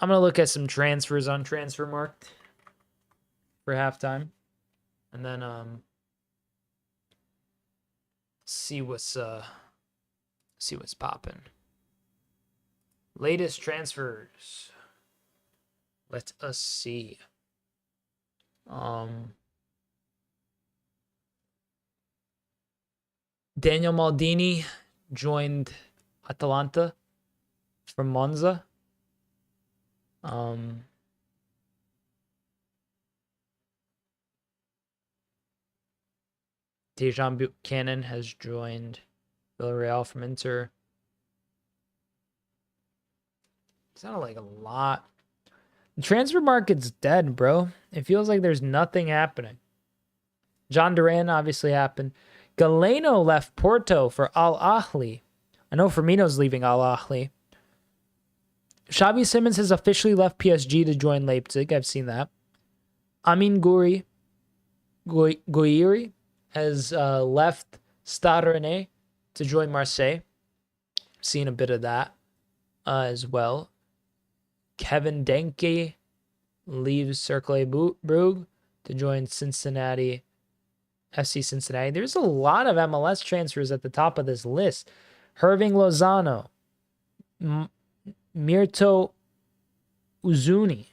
A: I'm going to look at some transfers on Transfermarkt for halftime. And then see what's popping. Latest transfers. Let us see. Daniel Maldini joined Atalanta from Monza. Dejan Buchanan has joined Villarreal from Inter. Sounded like a lot. The transfer market's dead, bro. It feels like there's nothing happening. John Duran obviously happened. Galeno left Porto for Al Ahly. I know Firmino's leaving Al Ahly. Xavi Simons has officially left PSG to join Leipzig. I've seen that. Amin Gouiri has left Stade Rennais to join Marseille. Seen a bit of that as well. Kevin Denke leaves Cercle Brugge to join Cincinnati, FC Cincinnati. There's a lot of MLS transfers at the top of this list. Hirving Lozano, Mirto Uzuni,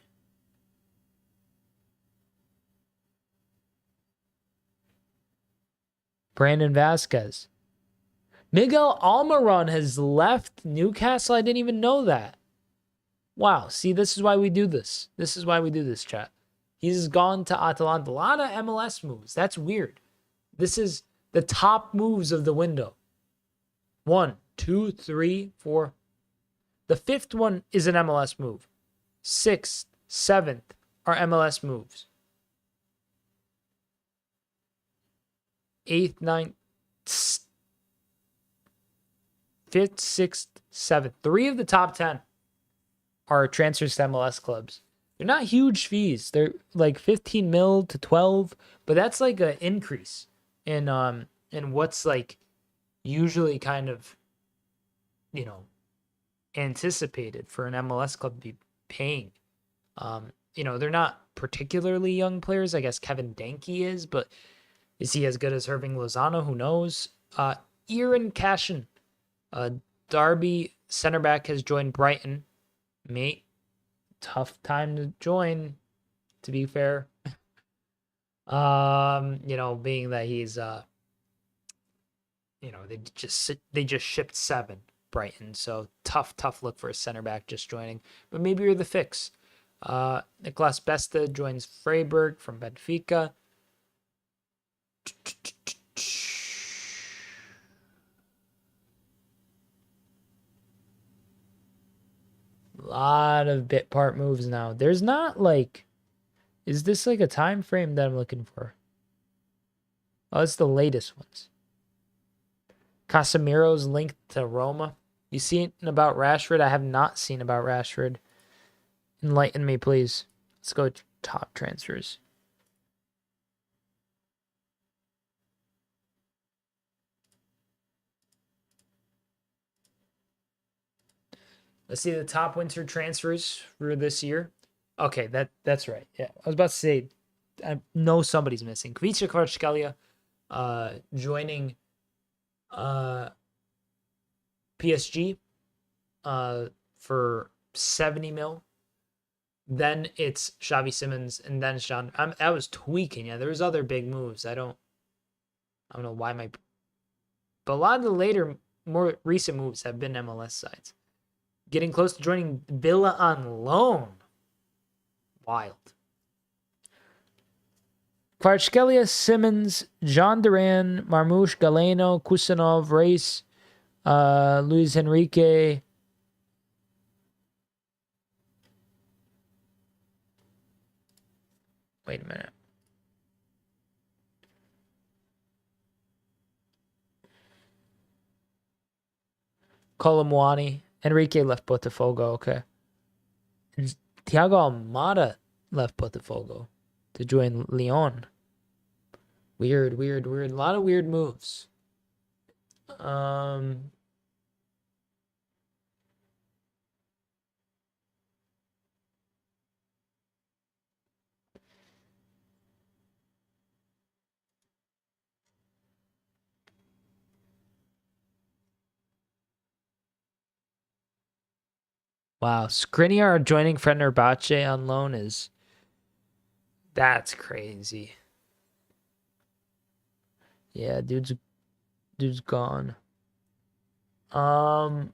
A: Brandon Vasquez. Miguel Almiron has left Newcastle. I didn't even know that. Wow. See, this is why we do this. This is why we do this, chat. He's gone to Atalanta. A lot of MLS moves. That's weird. This is the top moves of the window. 1, 2, 3, 4. The fifth one is an MLS move. 6th, 7th are MLS moves. 8th, 9th, 5th, 6th, 7th. 3 of the top 10 are transfers to MLS clubs. They're not huge fees. They're like 15 mil to 12, but that's like an increase in what's like usually kind of, anticipated for an MLS club to be paying. They're not particularly young players. I guess Kevin Denke is, but is he as good as Hirving Lozano? Who knows? Aaron Cashin, Derby center back, has joined Brighton. Mate, tough time to join, to be fair. Being that he's they just shipped 7 Brighton, so tough look for a center back just joining. But maybe you're the fix. Nicolas Besta joins Freiburg from Benfica. A lot of bit part moves now. There's not like, is this like a time frame that I'm looking for? Oh, it's the latest ones. Casemiro's linked to Roma. You seen about Rashford? I have not seen about Rashford. Enlighten me, please. Let's go to top transfers. Let's see the top winter transfers for this year. Okay, that's right. Yeah, I was about to say I know somebody's missing. Kvicha Kvaratskhelia joining PSG for 70 mil. Then it's Xavi Simons, and then Sean. I was tweaking. Yeah, there was other big moves. I don't know why but a lot of the later, more recent moves have been MLS sides. Getting close to joining Villa on loan. Wild. Kvaratskhelia, Simmons, John Duran, Marmoush, Galeno, Kusanov, Reis, Luis Enrique. Wait a minute. Colomwani. Enrique left Botafogo. Okay. And Thiago Almada left Botafogo to join Lyon. Weird. A lot of weird moves. Wow, Skriniar joining Fenerbahce on loan that's crazy. Yeah, dude's gone. A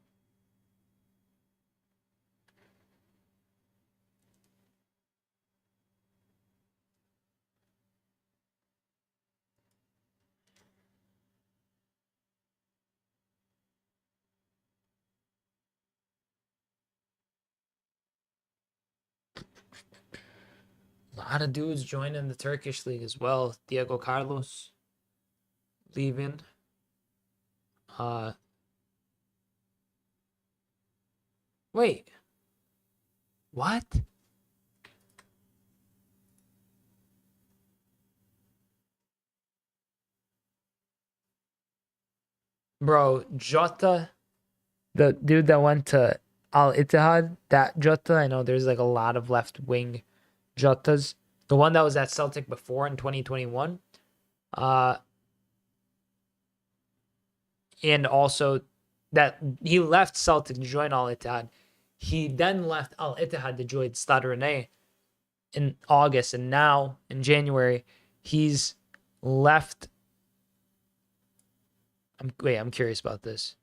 A: lot of dudes joining the Turkish league as well. Diego Carlos leaving. Wait. What? Bro, Jota, the dude that went to Al Ittihad, that Jota, I know there's like a lot of left wing Jotas. The one that was at Celtic before in 2021. And also that he left Celtic to join Al Ittihad. He then left Al Ittihad to join Stade Rennais in August, and now in January he's left. I'm curious about this.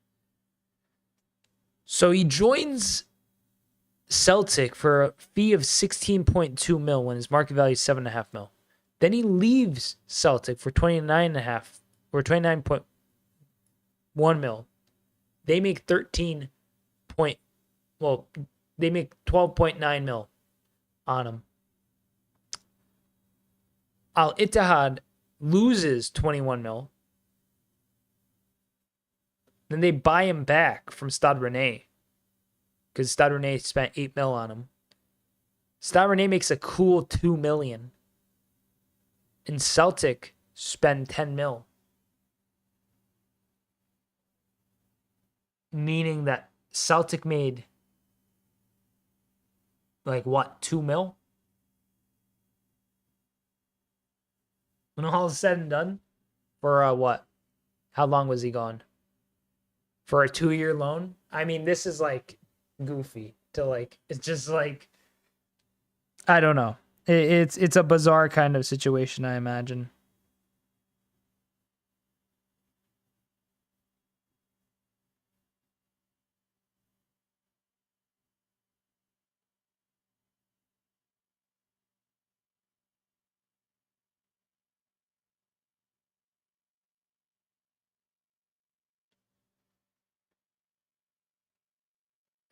A: So he joins Celtic for a fee of 16.2 mil when his market value is 7.5 mil. Then he leaves Celtic for 29.5 or 29.1 mil. They make 12.9 mil on him. Al Ittihad loses 21 mil. Then they buy him back from Stade Rennais because Stade Rennais spent 8 mil on him. Stade Rennais makes a cool 2 million. And Celtic spend 10 mil. Meaning that Celtic made like what, 2 mil? When all is said and done? For what? How long was he gone? For a 2-year loan? I mean, this is like goofy to like, it's just like, I don't know. It's a bizarre kind of situation, I imagine.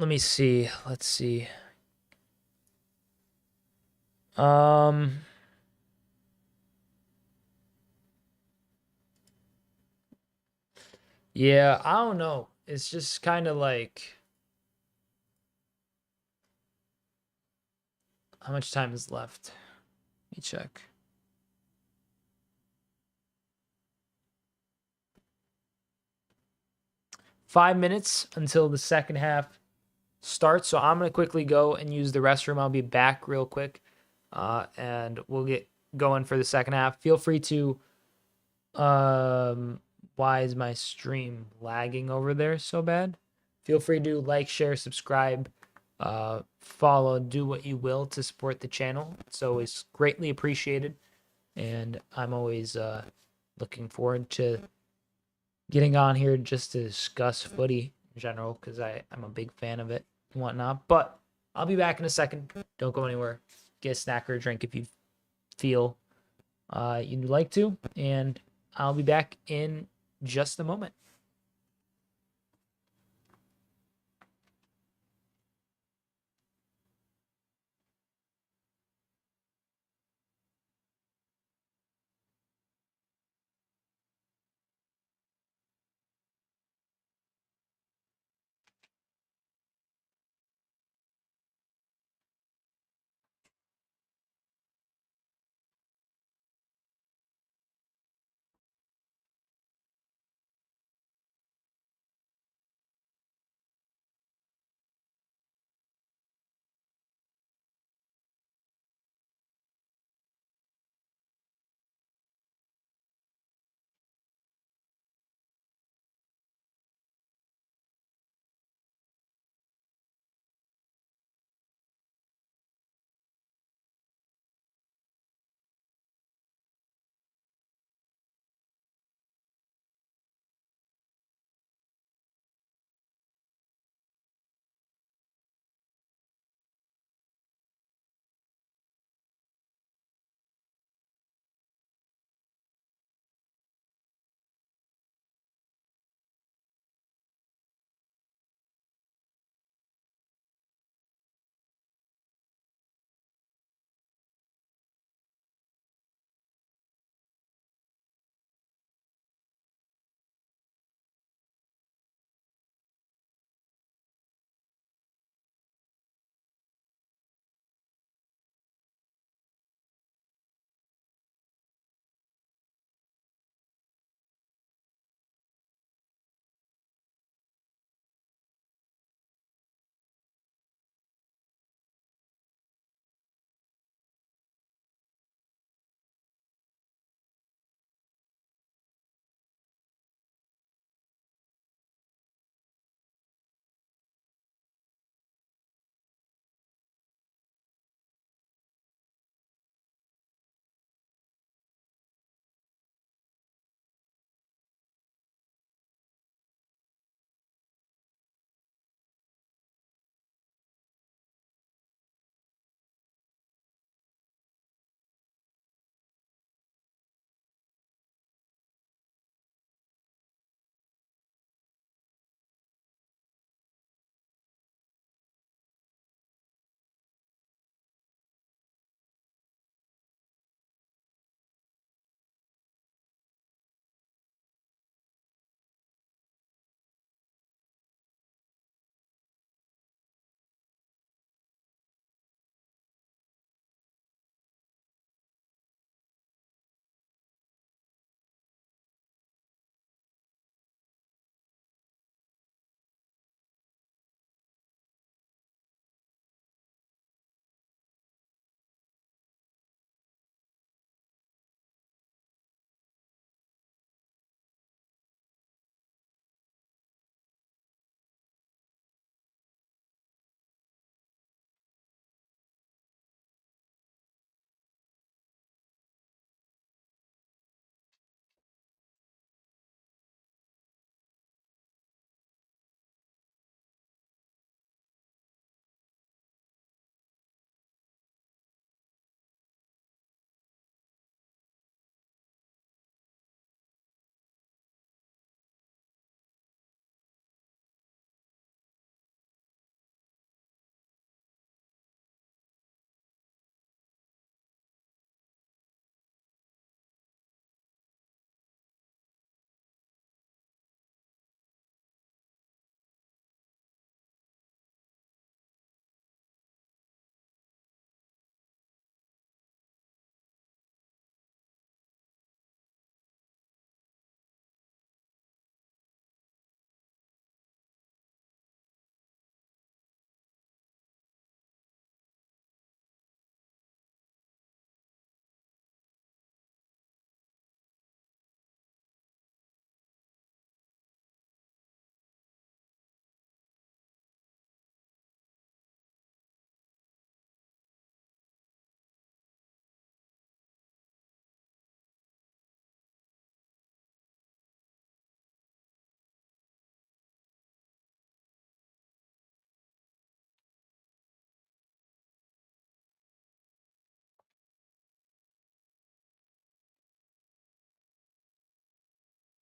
A: Let me see. Let's see. Yeah, I don't know. It's just kind of like, how much time is left? Let me check. Five minutes until the second half starts. So I'm going to quickly go and use the restroom. I'll be back real quick. And we'll get going for the second half. Feel free to why is my stream lagging over there so bad? Feel free to like, share, subscribe, follow, do what you will to support the channel. It's always greatly appreciated, and I'm always looking forward to getting on here just to discuss footy in general, because I'm a big fan of it and whatnot. But I'll be back in a second. Don't go anywhere. Get a snack or a drink if you feel you'd like to, and I'll be back in just a moment.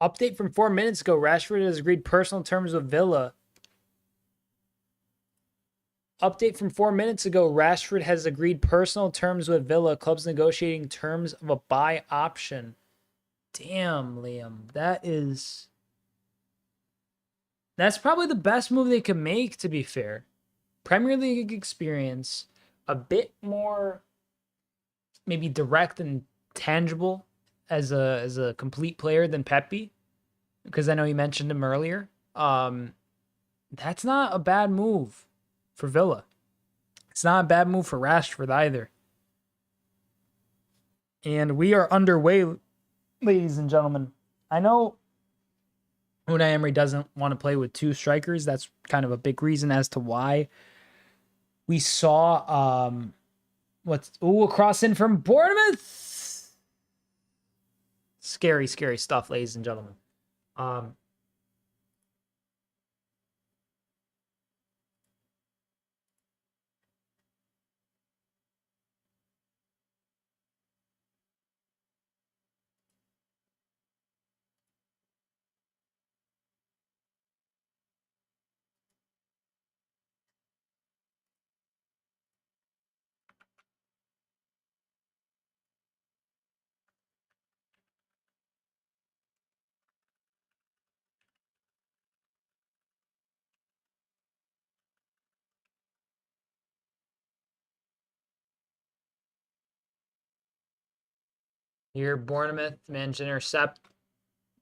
A: Update from 4 minutes ago. Rashford has agreed personal terms with Villa. Update from 4 minutes ago. Rashford has agreed personal terms with Villa. Club's negotiating terms of a buy option. Damn, Liam. That's probably the best move they could make, to be fair. Premier League experience, a bit more maybe direct and tangible as a complete player than Pepe, because I know you mentioned him earlier. That's not a bad move for Villa. It's not a bad move for Rashford either. And we are underway, ladies and gentlemen. I know Unai Emery doesn't want to play with two strikers. That's kind of a big reason as to why we saw a cross in from Bournemouth. Scary, scary stuff, ladies and gentlemen. Here, Bournemouth managed to intercept.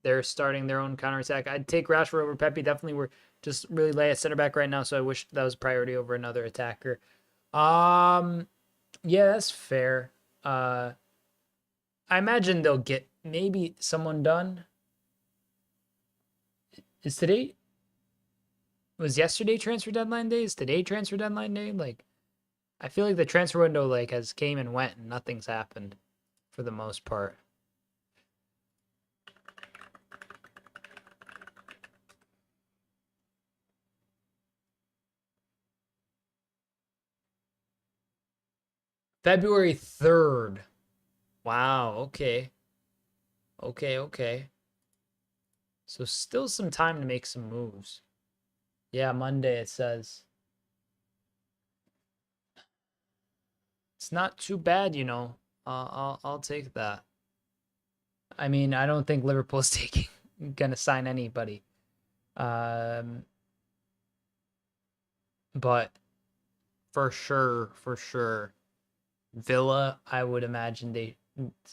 A: They're starting their own counterattack. I'd take Rashford over Pepe. Definitely, we're just really lay at center back right now, so I wish that was priority over another attacker. Yeah, that's fair. I imagine they'll get maybe someone done. Is today? Was yesterday transfer deadline day? Is today transfer deadline day? Like, I feel like the transfer window has came and went and nothing's happened for the most part. February 3rd. Wow, okay. Okay. So still some time to make some moves. Yeah, Monday it says. It's not too bad, you know. I'll take that. I mean, I don't think Liverpool's gonna sign anybody. But for sure, Villa, I would imagine they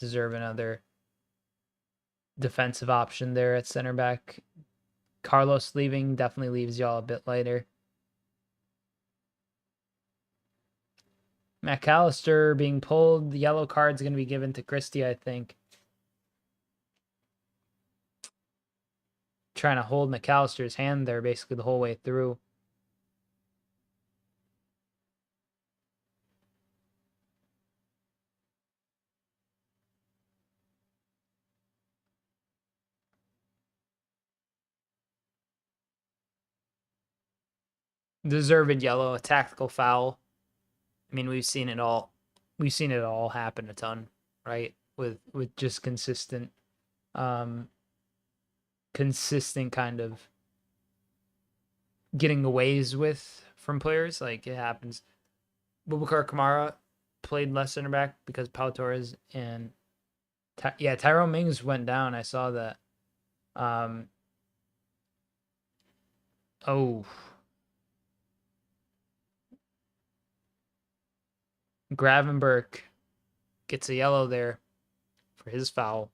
A: deserve another defensive option there at center back. Carlos leaving definitely leaves y'all a bit lighter. McAllister being pulled. The yellow card's going to be given to Christie, I think. Trying to hold McAllister's hand there basically the whole way through. Deserved yellow, a tactical foul. I mean, we've seen it all. We've seen it all happen a ton, right? With just consistent kind of getting aways with from players. Like, it happens. Boubacar Kamara played less center back because Pau Torres and Tyrone Mings went down. I saw that. Oh, Gravenberch gets a yellow there for his foul.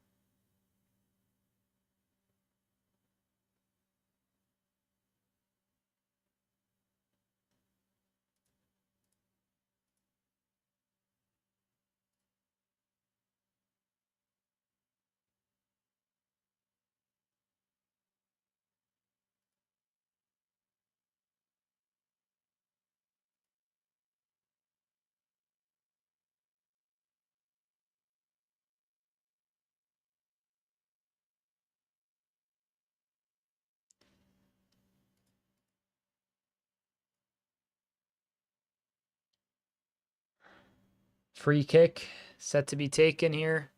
A: Free kick set to be taken here.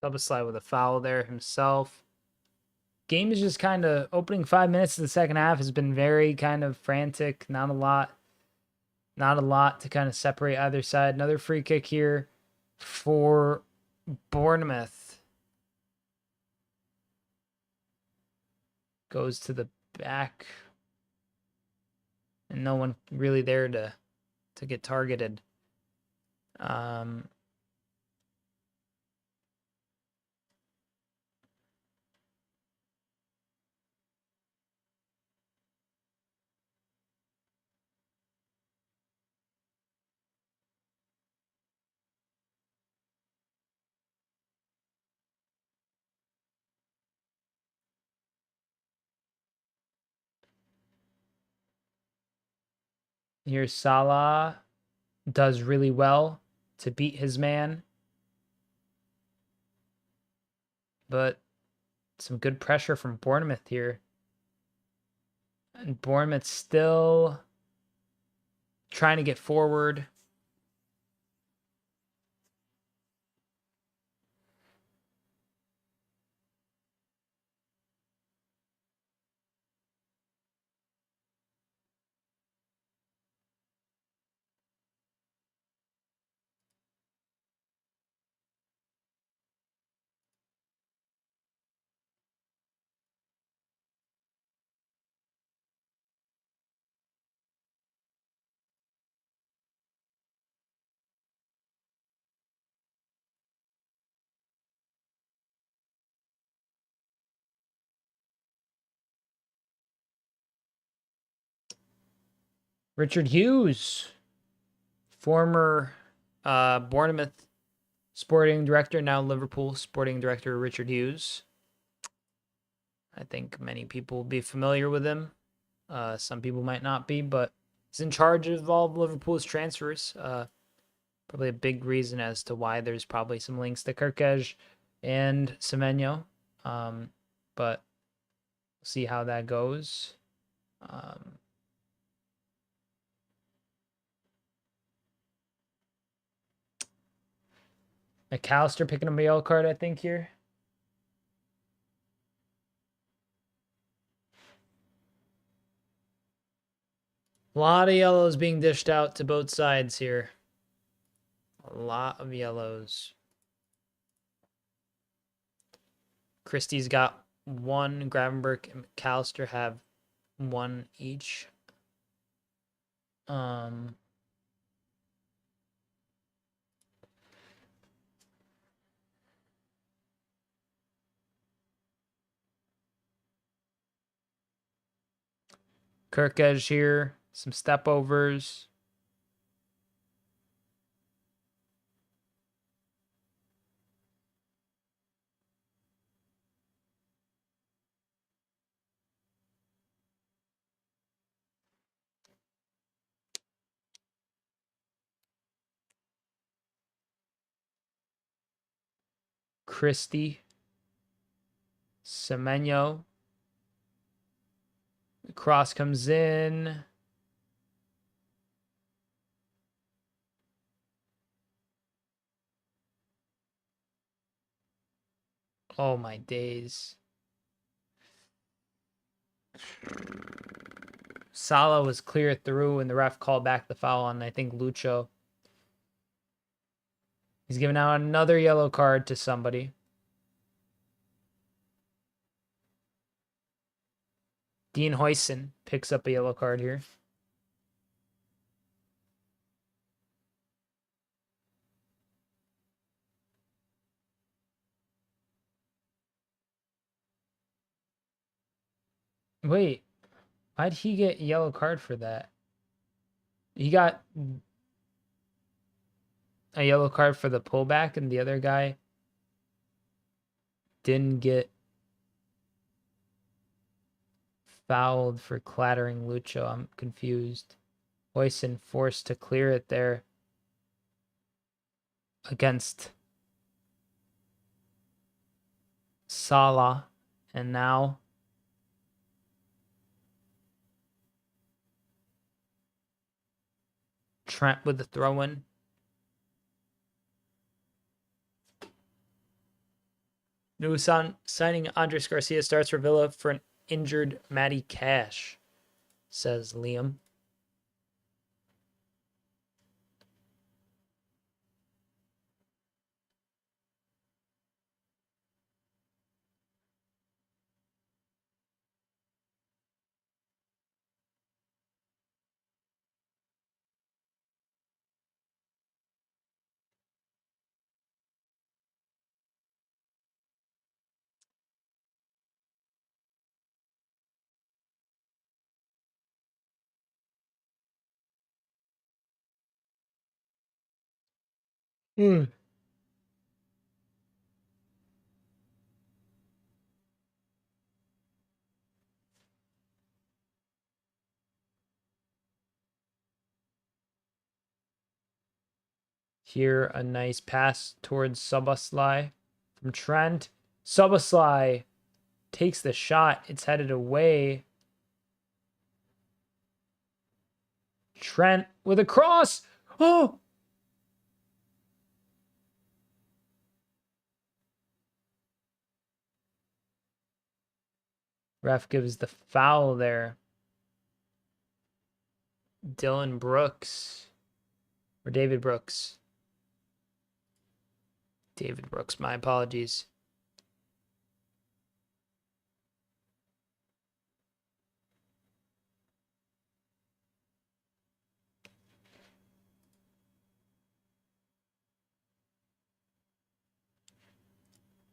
A: Double slide with a foul there himself. Game is just kind of opening 5 minutes of the second half has been very kind of frantic. Not a lot to kind of separate either side. Another free kick here for Bournemouth. Goes to the back. And no one really there to get targeted. Here's Salah. Does really well to beat his man. But some good pressure from Bournemouth here. And Bournemouth still trying to get forward. Richard Hughes, former Bournemouth sporting director, now Liverpool sporting director Richard Hughes. I think many people will be familiar with him. Some people might not be, but he's in charge of all of Liverpool's transfers. Probably a big reason as to why there's probably some links to Kirkej and Semenyo. But we'll see how that goes. McAllister picking up a yellow card, I think, here. A lot of yellows being dished out to both sides here. A lot of yellows. Christie's got one. Gravenberg and McAllister have one each. Kirkej here. Some step overs. Christie. Semenyo. The cross comes in. Oh my days. Salah was clear through and the ref called back the foul on, I think, Lucho. He's giving out another yellow card to somebody. Dean Huyson picks up a yellow card here. Wait, why'd he get a yellow card for that? He got a yellow card for the pullback and the other guy didn't get fouled for clattering Lucho. I'm confused. Huyson forced to clear it there against Salah. And now Trent with the throw-in. New signing Andres Garcia starts for Villa for an injured Matty Cash, says Liam. Here, a nice pass towards Szoboszlai from Trent. Szoboszlai takes the shot. It's headed away. Trent with a cross. Oh! Ref gives the foul there. Dylan Brooks. Or David Brooks. David Brooks, my apologies.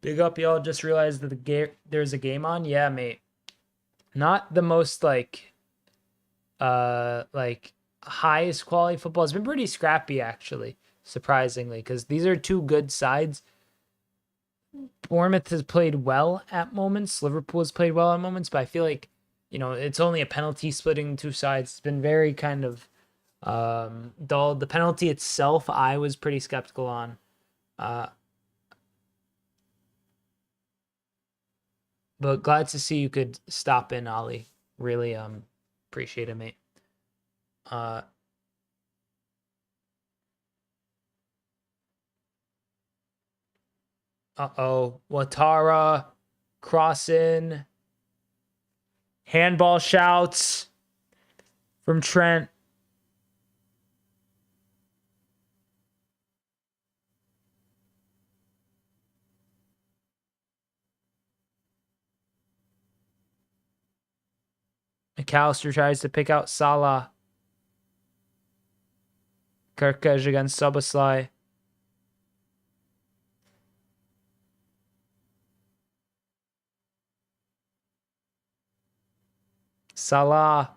A: Big up, y'all. Just realized that there's a game on. Yeah, mate. Not the most like highest quality football. It's been pretty scrappy actually, surprisingly, because these are two good sides. Bournemouth has played well at moments. Liverpool has played well at moments, but I feel like, it's only a penalty splitting two sides. It's been very kind of dull. The penalty itself, I was pretty skeptical on. But glad to see you could stop in, Ollie. Really appreciate it, mate. Uh-oh. Ouattara crossing. Handball shouts from Trent. McAllister tries to pick out Salah. Kirkaj against Szoboszlai. Salah.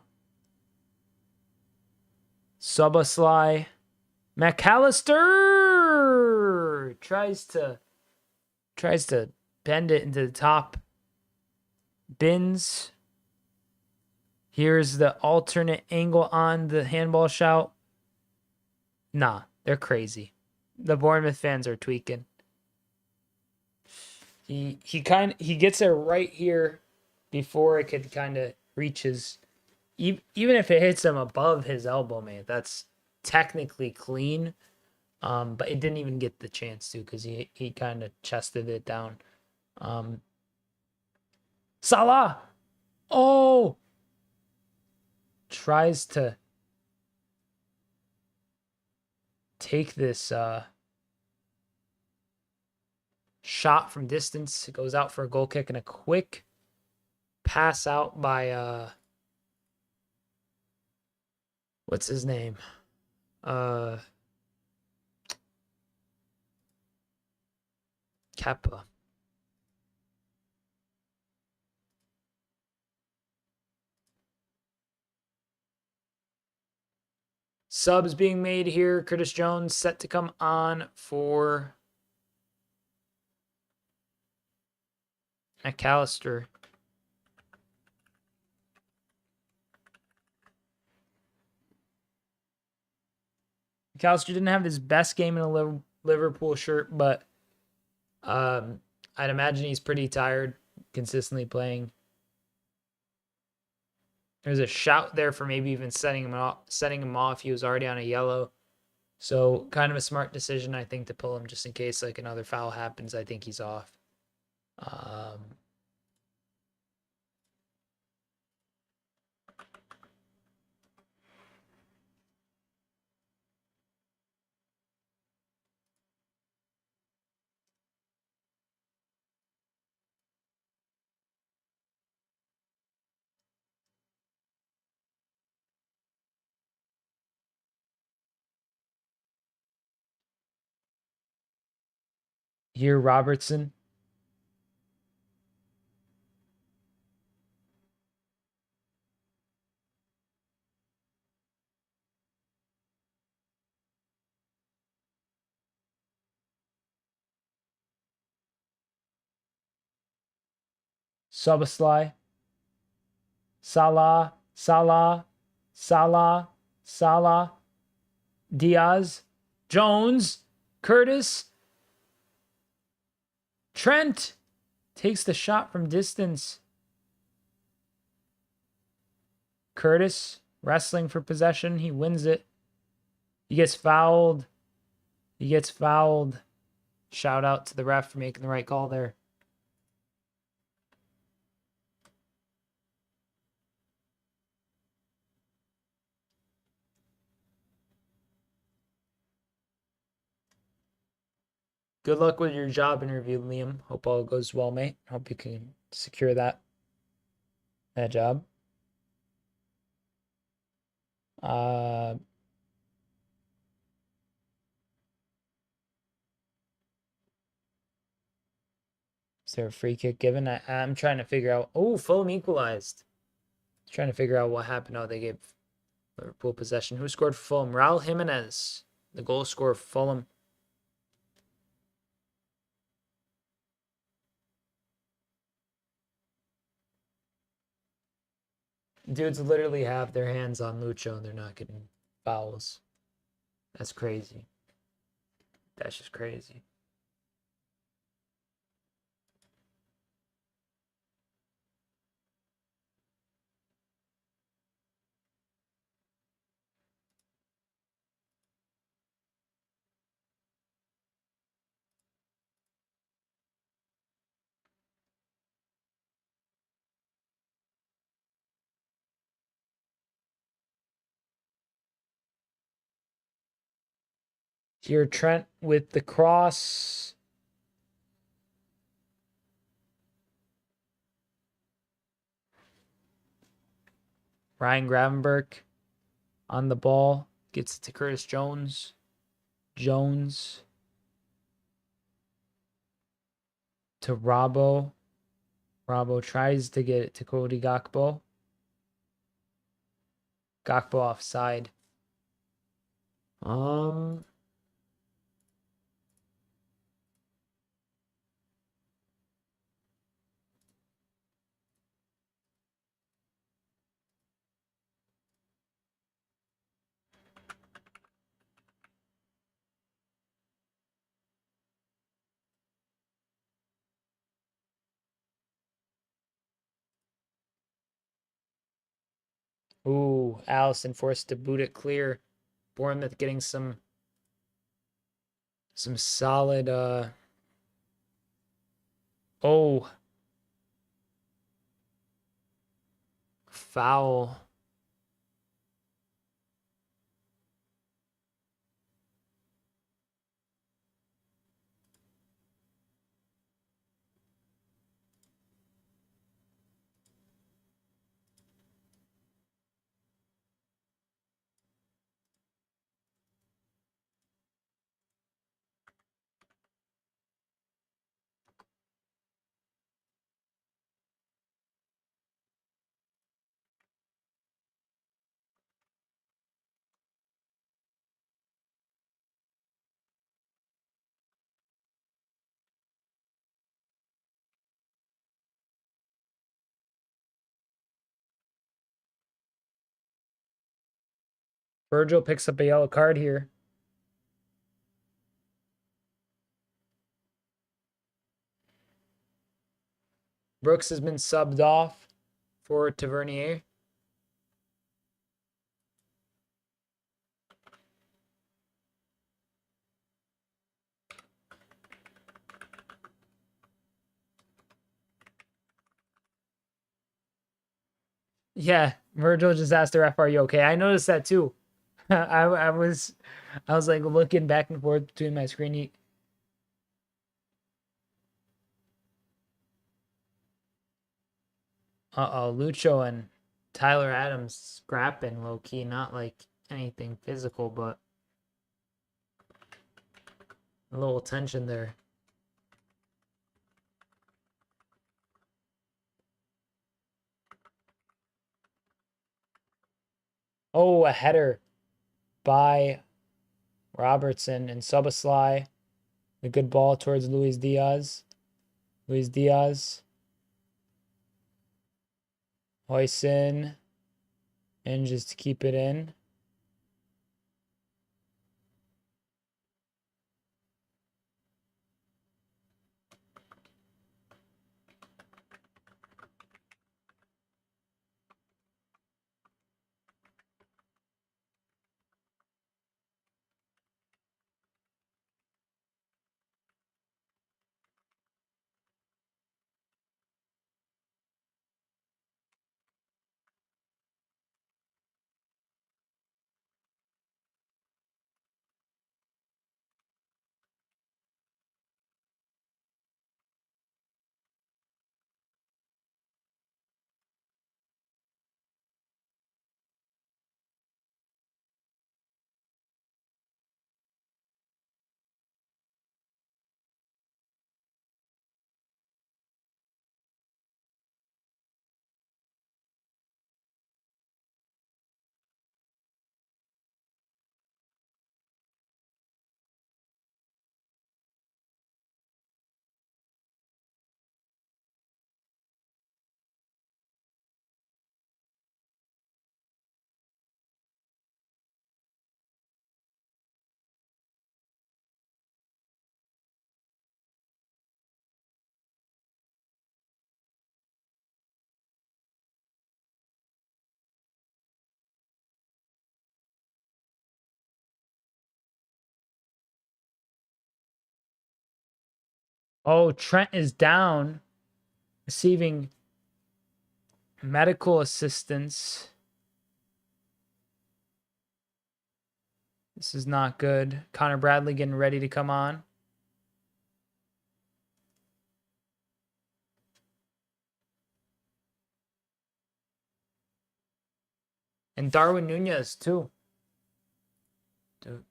A: Szoboszlai. McAllister tries to bend it into the top bins. Here's the alternate angle on the handball shout. Nah, they're crazy. The Bournemouth fans are tweaking. He gets it right here before it could kind of reach his, even if it hits him above his elbow, man, that's technically clean. But it didn't even get the chance to, because he kind of chested it down. Salah! Oh! Tries to take this shot from distance. It goes out for a goal kick, and a quick pass out by what's his name? Kappa. Subs being made here. Curtis Jones set to come on for McAllister. McAllister didn't have his best game in a Liverpool shirt, but I'd imagine he's pretty tired, consistently playing. There's a shout there for maybe even setting him off. He was already on a yellow. So kind of a smart decision, I think, to pull him just in case like another foul happens. I think he's off. Um, here, Robertson. Soboslai. Salah. Salah. Salah. Salah. Diaz. Jones. Curtis. Trent takes the shot from distance. Curtis wrestling for possession. He wins it. He gets fouled. He gets fouled. Shout out to the ref for making the right call there. Good luck with your job interview, Liam. Hope all goes well, mate. Hope you can secure that job. Is there a free kick given? I'm trying to figure out. Oh, Fulham equalized. Trying to figure out what happened. Oh, they gave Liverpool possession. Who scored for Fulham? Raul Jimenez, the goal scorer for Fulham. Dudes literally have their hands on Lucho and they're not getting fouls. That's crazy. That's just crazy. Here, Trent with the cross. Ryan Gravenberch on the ball. Gets it to Curtis Jones. Jones to Robbo. Robbo tries to get it to Cody Gakpo. Gakpo offside. Ooh, Allison forced to boot it clear. Bournemouth getting some solid oh, foul. Virgil picks up a yellow card here. Brooks has been subbed off for Tavernier. Yeah, Virgil just asked the ref, "Are you okay?" I noticed that too. I was like looking back and forth between my screen. Lucho and Tyler Adams scrapping low key, not like anything physical, but a little tension there. Oh, a header by Robertson and Soboslai. A good ball towards Luis Diaz. Luis Diaz. Hoyson. And just to keep it in. Oh, Trent is down, receiving medical assistance. This is not good. Connor Bradley getting ready to come on. And Darwin Nunez, too. Dude.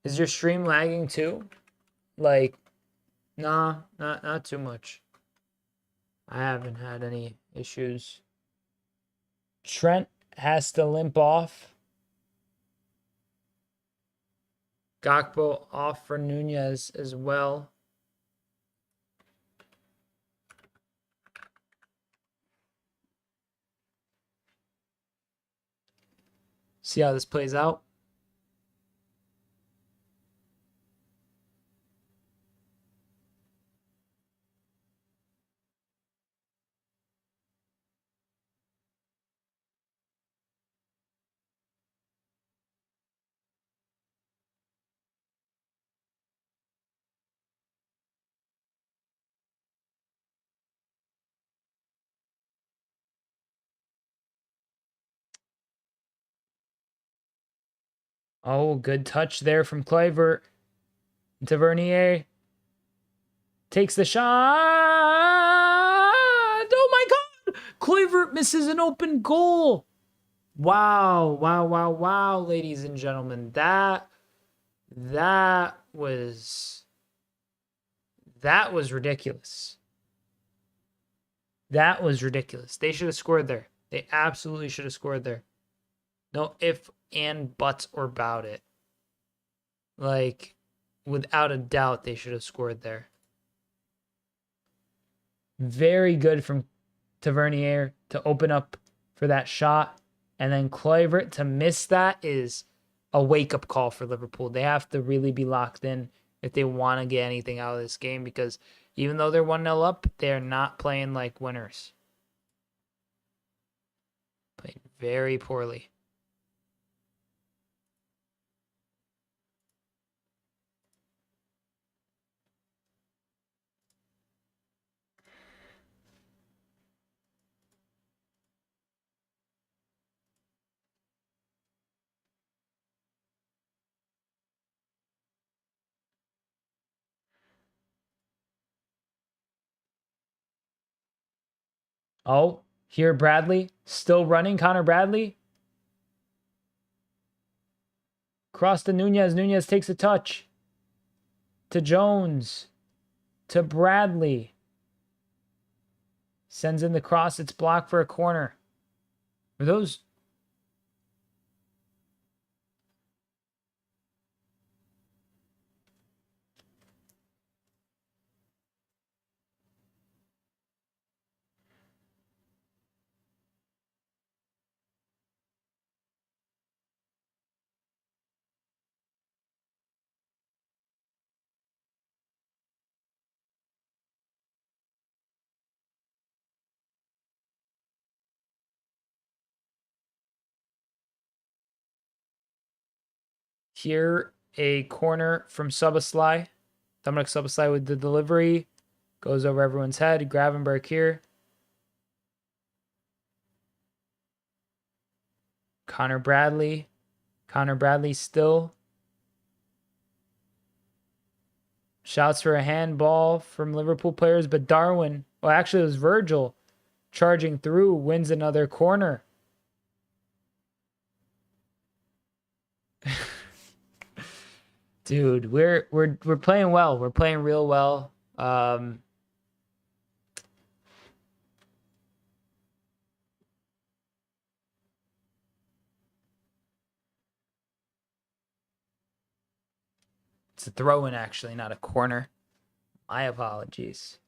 A: Is your stream lagging too? Like, nah, not too much. I haven't had any issues. Trent has to limp off. Gakpo off for Nunez as well. See how this plays out. Oh, good touch there from Kluivert. Tavernier takes the shot. Oh my God! Kluivert misses an open goal. Wow, wow, wow, wow, ladies and gentlemen. That was ridiculous. That was ridiculous. They should have scored there. They absolutely should have scored there. No if and buts or about it. Like, without a doubt, they should have scored there. Very good from Tavernier to open up for that shot. And then Kluivert to miss that is a wake-up call for Liverpool. They have to really be locked in if they want to get anything out of this game, because even though they're 1-0 up, they're not playing like winners. Played very poorly. Oh, here Bradley. Still running, Connor Bradley. Cross to Nunez. Nunez takes a touch. To Jones. To Bradley. Sends in the cross. It's blocked for a corner. Are those... Here, a corner from Szoboszlai. Dominic Szoboszlai with the delivery. Goes over everyone's head. Gravenberg here. Connor Bradley. Connor Bradley still. Shouts for a handball from Liverpool players, but Darwin, well, actually it was Virgil, charging through, wins another corner. Dude, we're playing well. We're playing real well. It's a throw-in, actually, not a corner. My apologies.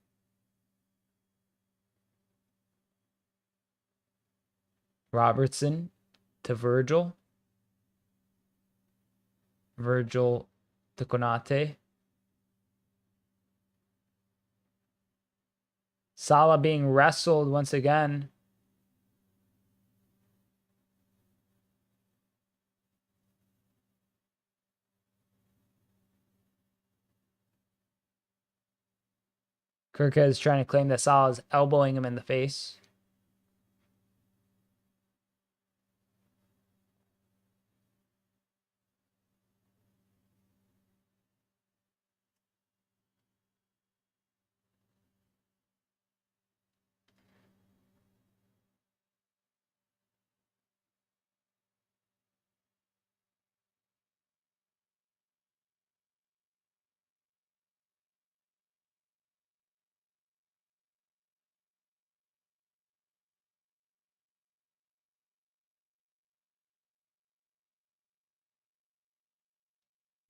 A: Robertson to Virgil. Virgil to Konate. Salah being wrestled once again. Kirka is trying to claim that Salah is elbowing him in the face.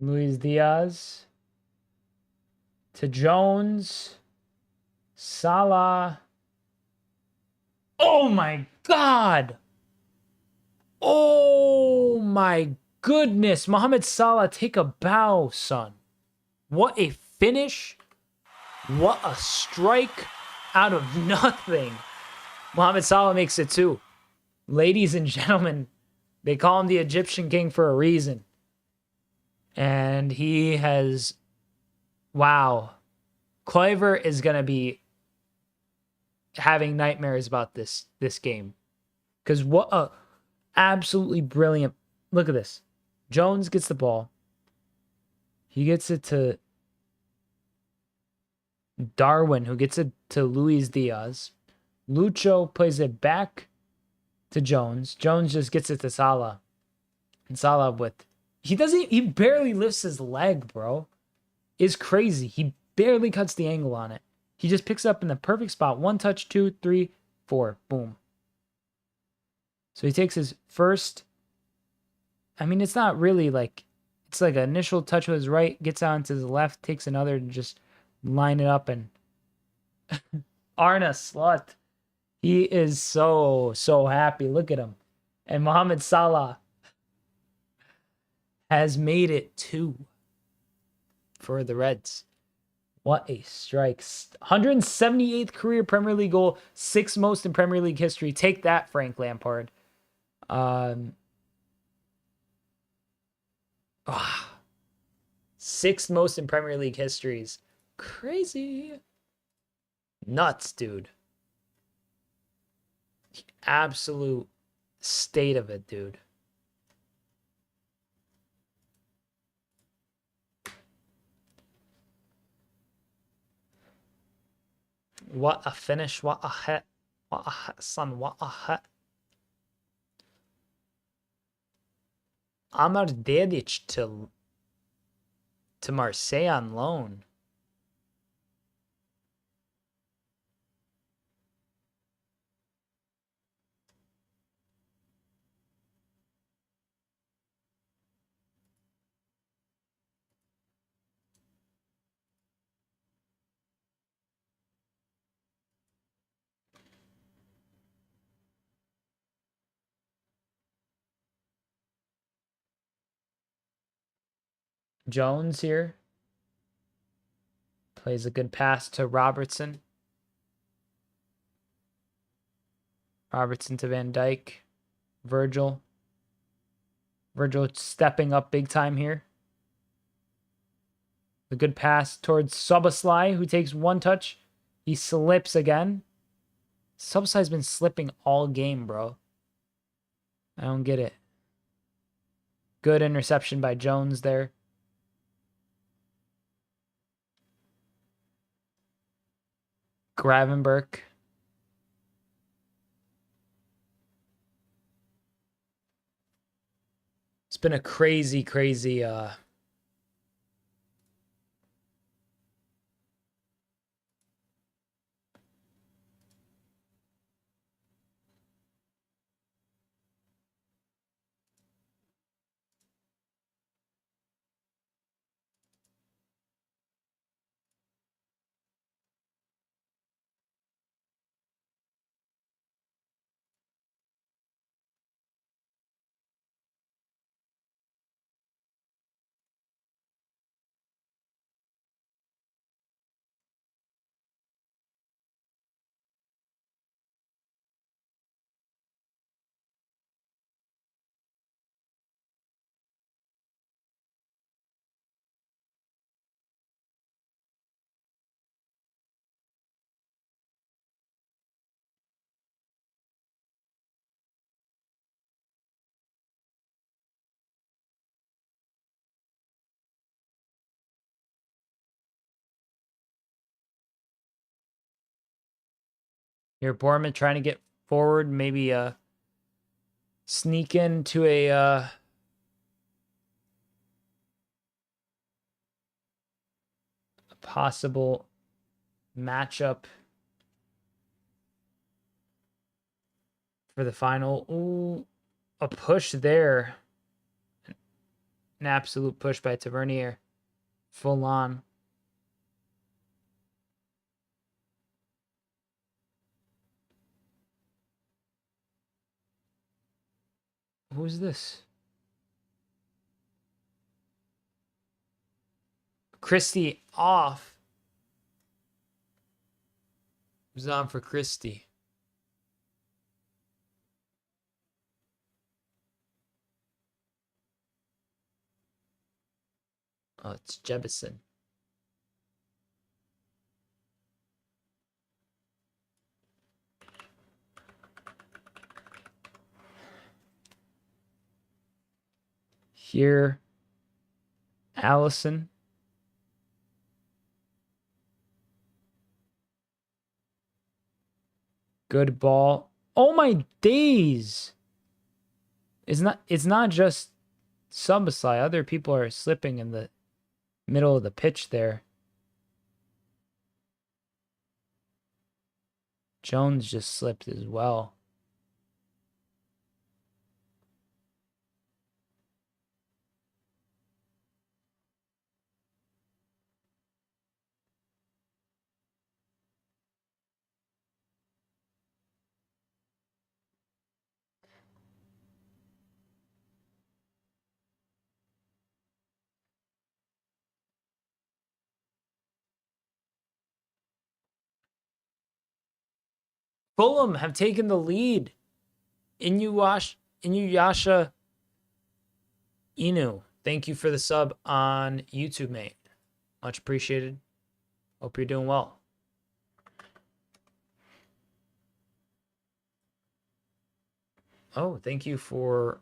A: Luis Diaz to Jones. Salah. Oh my God. Oh my goodness. Mohamed Salah, take a bow, son. What a finish. What a strike out of nothing. Mohamed Salah makes it too. Ladies and gentlemen, they call him the Egyptian king for a reason. And he has, wow. Kluivert is going to be having nightmares about this game. Because what a absolutely brilliant, look at this. Jones gets the ball. He gets it to Darwin, who gets it to Luis Diaz. Lucho plays it back to Jones. Jones just gets it to Salah. And Salah with... He barely lifts his leg, bro. It's crazy. He barely cuts the angle on it. He just picks up in the perfect spot. 1 touch, 2, 3, 4. Boom. So he takes his first... I mean, it's not really like... It's like an initial touch with his right, gets on to his left, takes another and just line it up. And Arne Slot, he is so happy. Look at him. And Mohamed Salah has made it 2 for the Reds. What a strike. 178th career Premier League goal, 6th most in Premier League history. Take that, Frank Lampard. 6th most in Premier League histories. Crazy. Nuts, dude. Absolute state of it, dude. What a finish. What a hit. Son, Amar Dedic to Marseille on loan. Jones here. Plays a good pass to Robertson. Robertson to Van Dijk. Virgil. Virgil stepping up big time here. The good pass towards Szoboszlai, who takes one touch. He slips again. Szoboszlai's been slipping all game, bro. I don't get it. Good interception by Jones there. Gravenberch. It's been a crazy Here, Bournemouth trying to get forward, maybe sneak into a possible matchup for the final. Ooh, a push there. An absolute push by Tavernier. Full on. Who's this? Christie off. Who's on for Christie? Oh, it's Jebison. Here, Allison. Good ball. Oh my days. It's not just Szoboszlai. Other people are slipping in the middle of the pitch there. Jones just slipped as well. Fulham have taken the lead. Inuyasha Inu. Thank you for the sub on YouTube, mate. Much appreciated. Hope you're doing well. Oh, thank you for...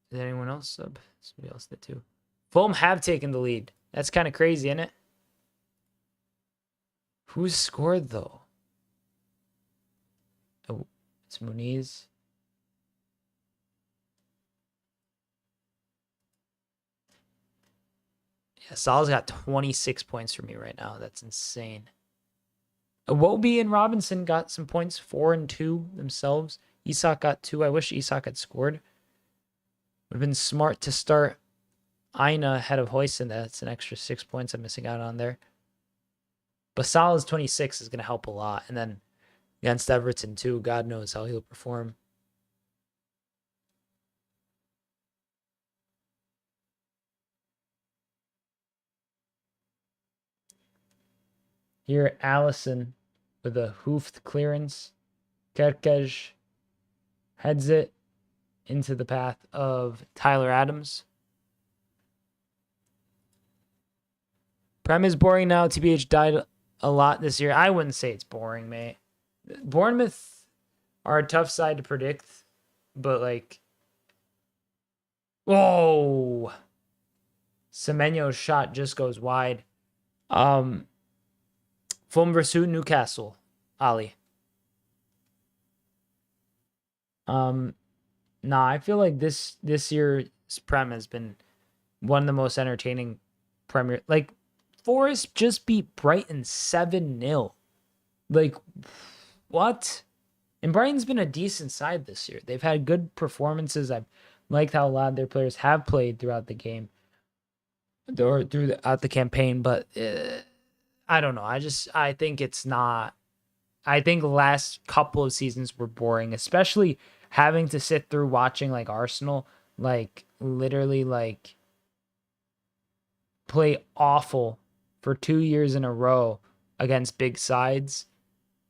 A: Did anyone else sub? Somebody else did too. Fulham have taken the lead. That's kind of crazy, isn't it? Who's scored, though? It's Muniz. Yeah, Salah's got 26 points for me right now. That's insane. Iwobi and Robinson got some points, 4 and 2 themselves. Isak got 2. I wish Isak had scored. Would have been smart to start Aina ahead of Hoyson. That's an extra 6 points I'm missing out on there. But Salah's 26 is going to help a lot. And then against Everton, too, God knows how he'll perform. Here, Allison with a hoofed clearance. Kerkej heads it into the path of Tyler Adams. Prem is boring now. TBH died a lot this year. I wouldn't say it's boring, mate. Bournemouth are a tough side to predict, but like, whoa, Semenyo's shot just goes wide. Fulham versus Newcastle, Ali. Nah, I feel like this year's Prem has been one of the most entertaining Premier. Like, Forest just beat Brighton 7-0. Like, what? And Brighton's been a decent side this year. They've had good performances. I've liked how a lot of their players have played throughout the game or throughout the campaign, but I don't know. I think it's not. I think the last couple of seasons were boring, especially having to sit through watching like Arsenal, like literally like play awful for 2 years in a row against big sides,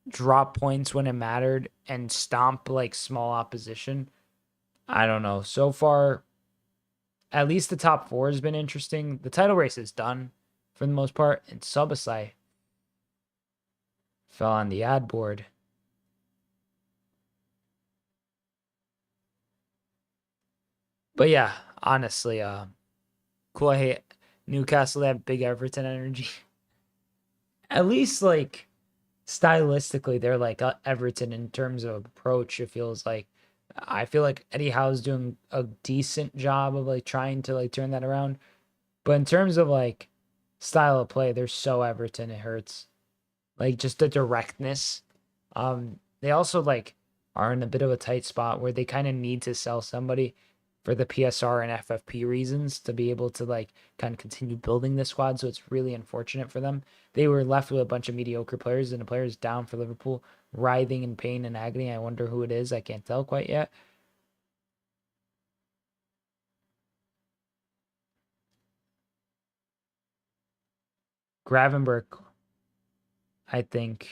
A: drop points when it mattered, and stomp like small opposition. I don't know. So far, at least the top 4 has been interesting. The title race is done for the most part, and Subasai fell on the ad board. But yeah, honestly, cool. I hate Newcastle. They have big Everton energy. At least like stylistically, they're like Everton in terms of approach. It feels like I feel like Eddie Howe's doing a decent job of like trying to like turn that around. But in terms of like style of play, they're so Everton, it hurts. Like just the directness. They also like are in a bit of a tight spot where they kind of need to sell somebody for the PSR and FFP reasons to be able to like kind of continue building this squad. So it's really unfortunate for them. They were left with a bunch of mediocre players, and the players down for Liverpool, writhing in pain and agony. I wonder who it is. I can't tell quite yet. Gravenberg, I think.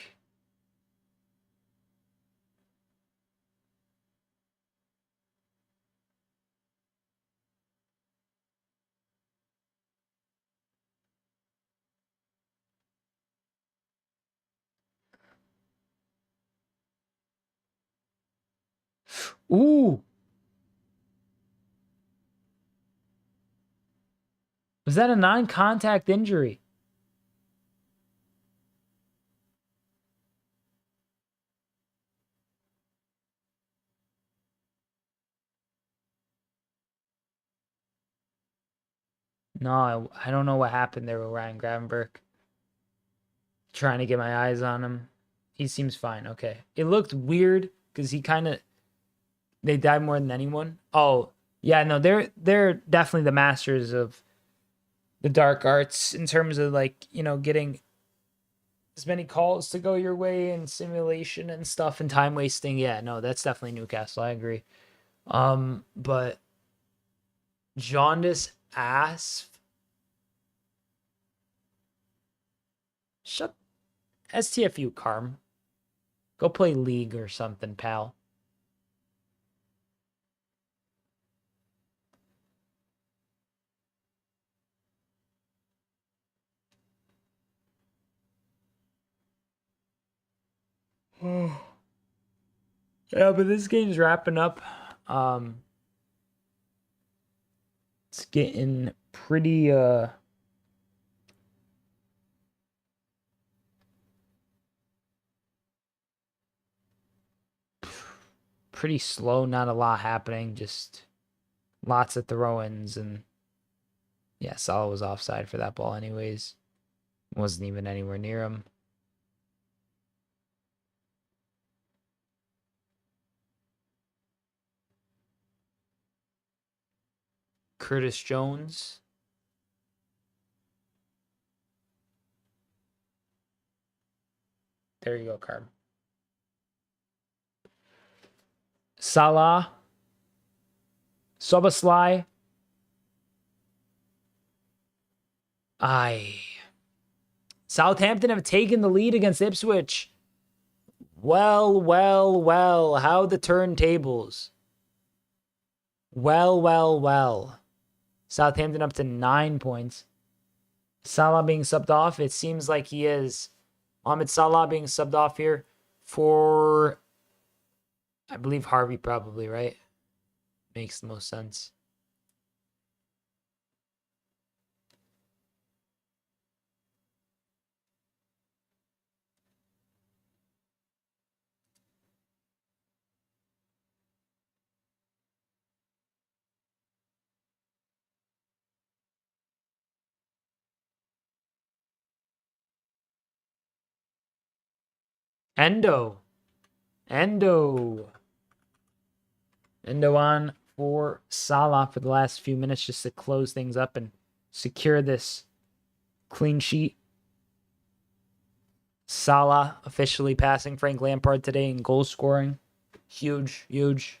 A: Ooh, was that a non-contact injury? No, I don't know what happened there with Ryan Gravenberg. Trying to get my eyes on him. He seems fine. Okay. It looked weird because they died more than anyone. Oh, yeah, no, they're definitely the masters of the dark arts in terms of like, getting as many calls to go your way and simulation and stuff and time wasting. Yeah, no, that's definitely Newcastle. I agree. But Jaundice ass. Shut STFU, Carm. Go play League or something, pal. Yeah, but this game's wrapping up. It's getting pretty pretty slow, not a lot happening, just lots of throw-ins, and yeah, Salah was offside for that ball anyways. Wasn't even anywhere near him. Curtis Jones. There you go, Carb. Salah. Soboslai. Southampton have taken the lead against Ipswich. Well, well, well. How the turntables. Well, well, well. Southampton up to 9 points. Salah being subbed off. It seems like he is. Ahmed Salah being subbed off here for, I believe, Harvey probably, right? Makes the most sense. Endo on for Salah for the last few minutes just to close things up and secure this clean sheet. Salah officially passing Frank Lampard today in goal scoring. Huge, huge.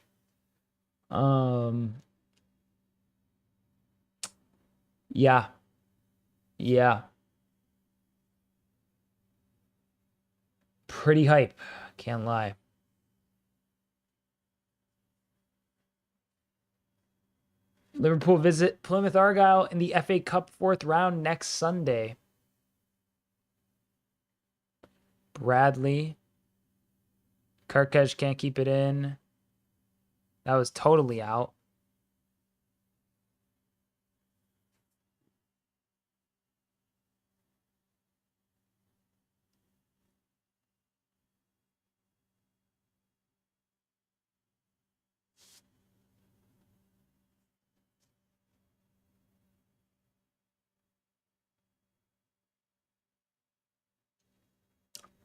A: Yeah. Pretty hype. Can't lie. Liverpool visit Plymouth Argyle in the FA Cup 4th round next Sunday. Bradley. Karkej can't keep it in. That was totally out.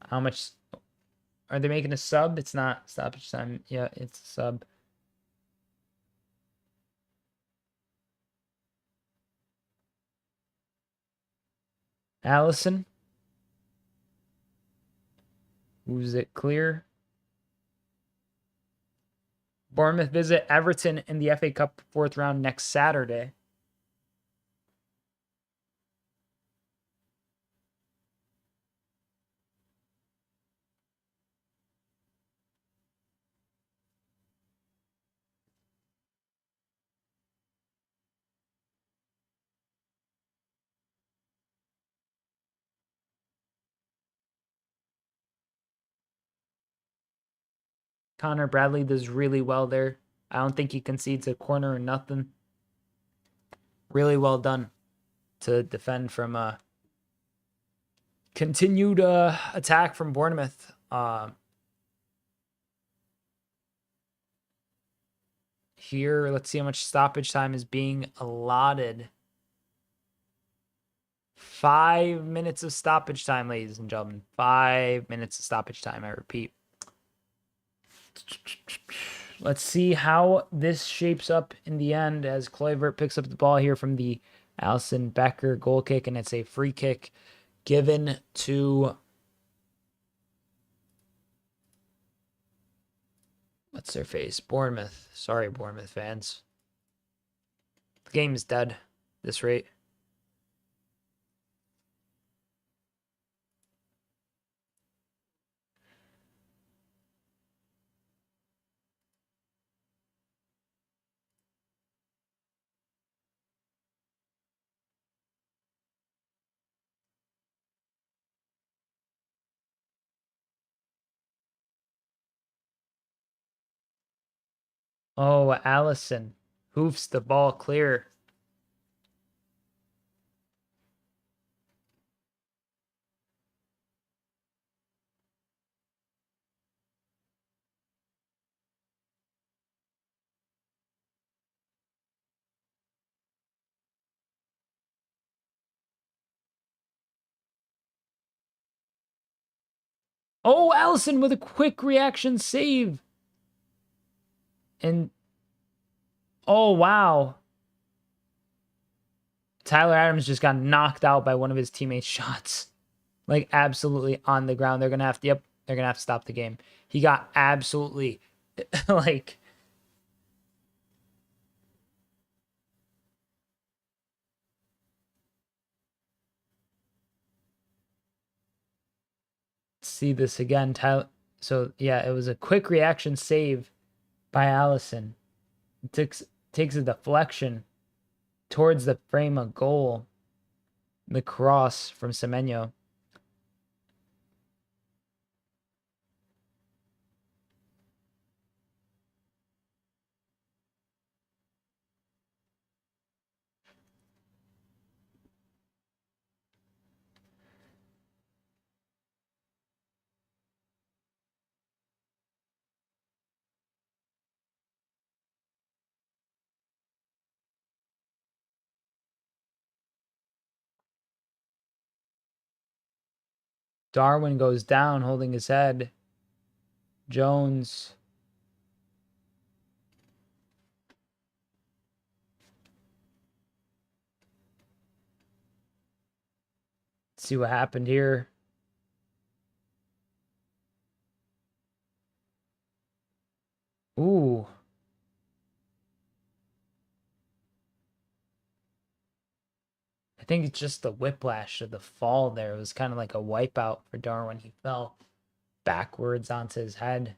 A: How much are they making a sub? It's not stoppage time. Yeah, it's a sub. Allison. Who's it clear? Bournemouth visit Everton in the FA Cup 4th round next Saturday. Connor Bradley does really well there. I don't think he concedes a corner or nothing. Really well done to defend from a continued attack from Bournemouth. Here, let's see how much stoppage time is being allotted. 5 minutes of stoppage time, ladies and gentlemen. 5 minutes of stoppage time, I repeat. Let's see how this shapes up in the end as Kluivert picks up the ball here from the Alison Becker goal kick, and it's a free kick given to, what's their face? Bournemouth. Sorry, Bournemouth fans. The game is dead at this rate. Oh, Allison hoofs the ball clear. Oh, Allison with a quick reaction save. And oh, wow. Tyler Adams just got knocked out by one of his teammates' shots. Like, absolutely on the ground. They're going to have to, yep, they're going to have to stop the game. He got absolutely, like, see this again. Tyler. So, yeah, it was a quick reaction save by Allison. Takes a deflection towards the frame of goal. The cross from Semenyo. Darwin goes down holding his head. Jones. Let's see what happened here. Ooh. I think it's just the whiplash of the fall there. It was kind of like a wipeout for Darwin. He fell backwards onto his head.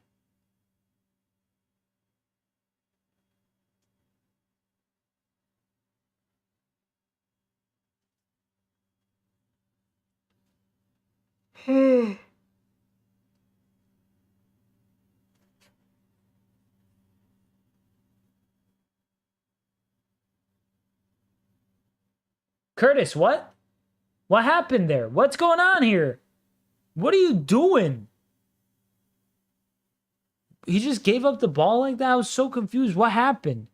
A: Curtis, what? What happened there? What's going on here? What are you doing? He just gave up the ball like that? I was so confused. What happened?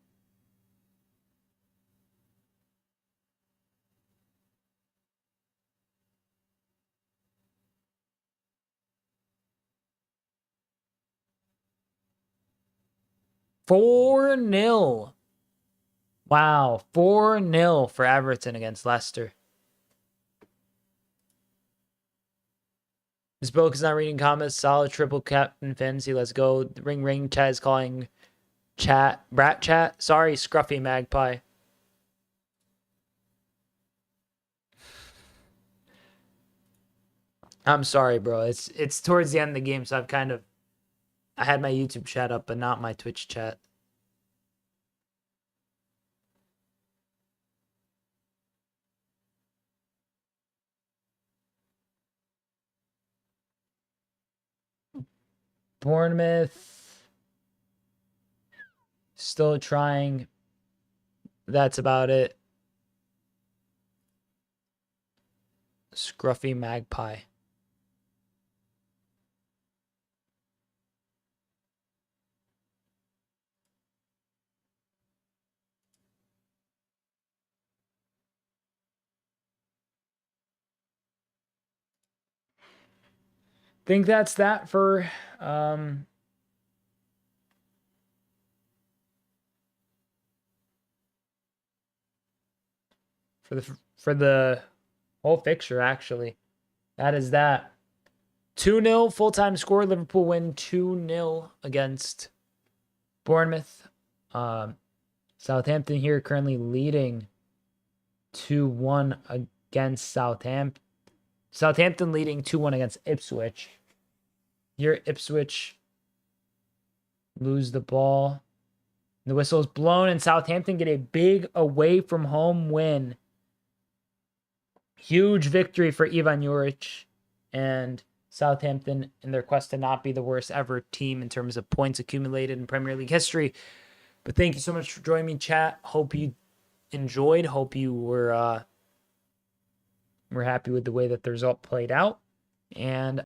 A: Four 0. Wow, 4-0 for Everton against Leicester. This book is not reading comments. Solid triple captain fantasy. Let's go. Ring ring. Chat is calling chat. Brat chat. Sorry, Scruffy Magpie. I'm sorry, bro. It's towards the end of the game, so I had my YouTube chat up, but not my Twitch chat. Bournemouth. Still trying. That's about it. Scruffy Magpie. Think that's that for for the whole fixture, actually. That is that. 2-0 full-time score. Liverpool win 2-0 against Bournemouth. Southampton here currently leading 2-1 against Southampton. Southampton leading 2-1 against Ipswich. Here, Ipswich lose the ball. The whistle is blown, and Southampton get a big away from home win. Huge victory for Ivan Juric and Southampton in their quest to not be the worst ever team in terms of points accumulated in Premier League history. But thank you so much for joining me, chat. Hope you enjoyed. Hope you were happy with the way that the result played out. And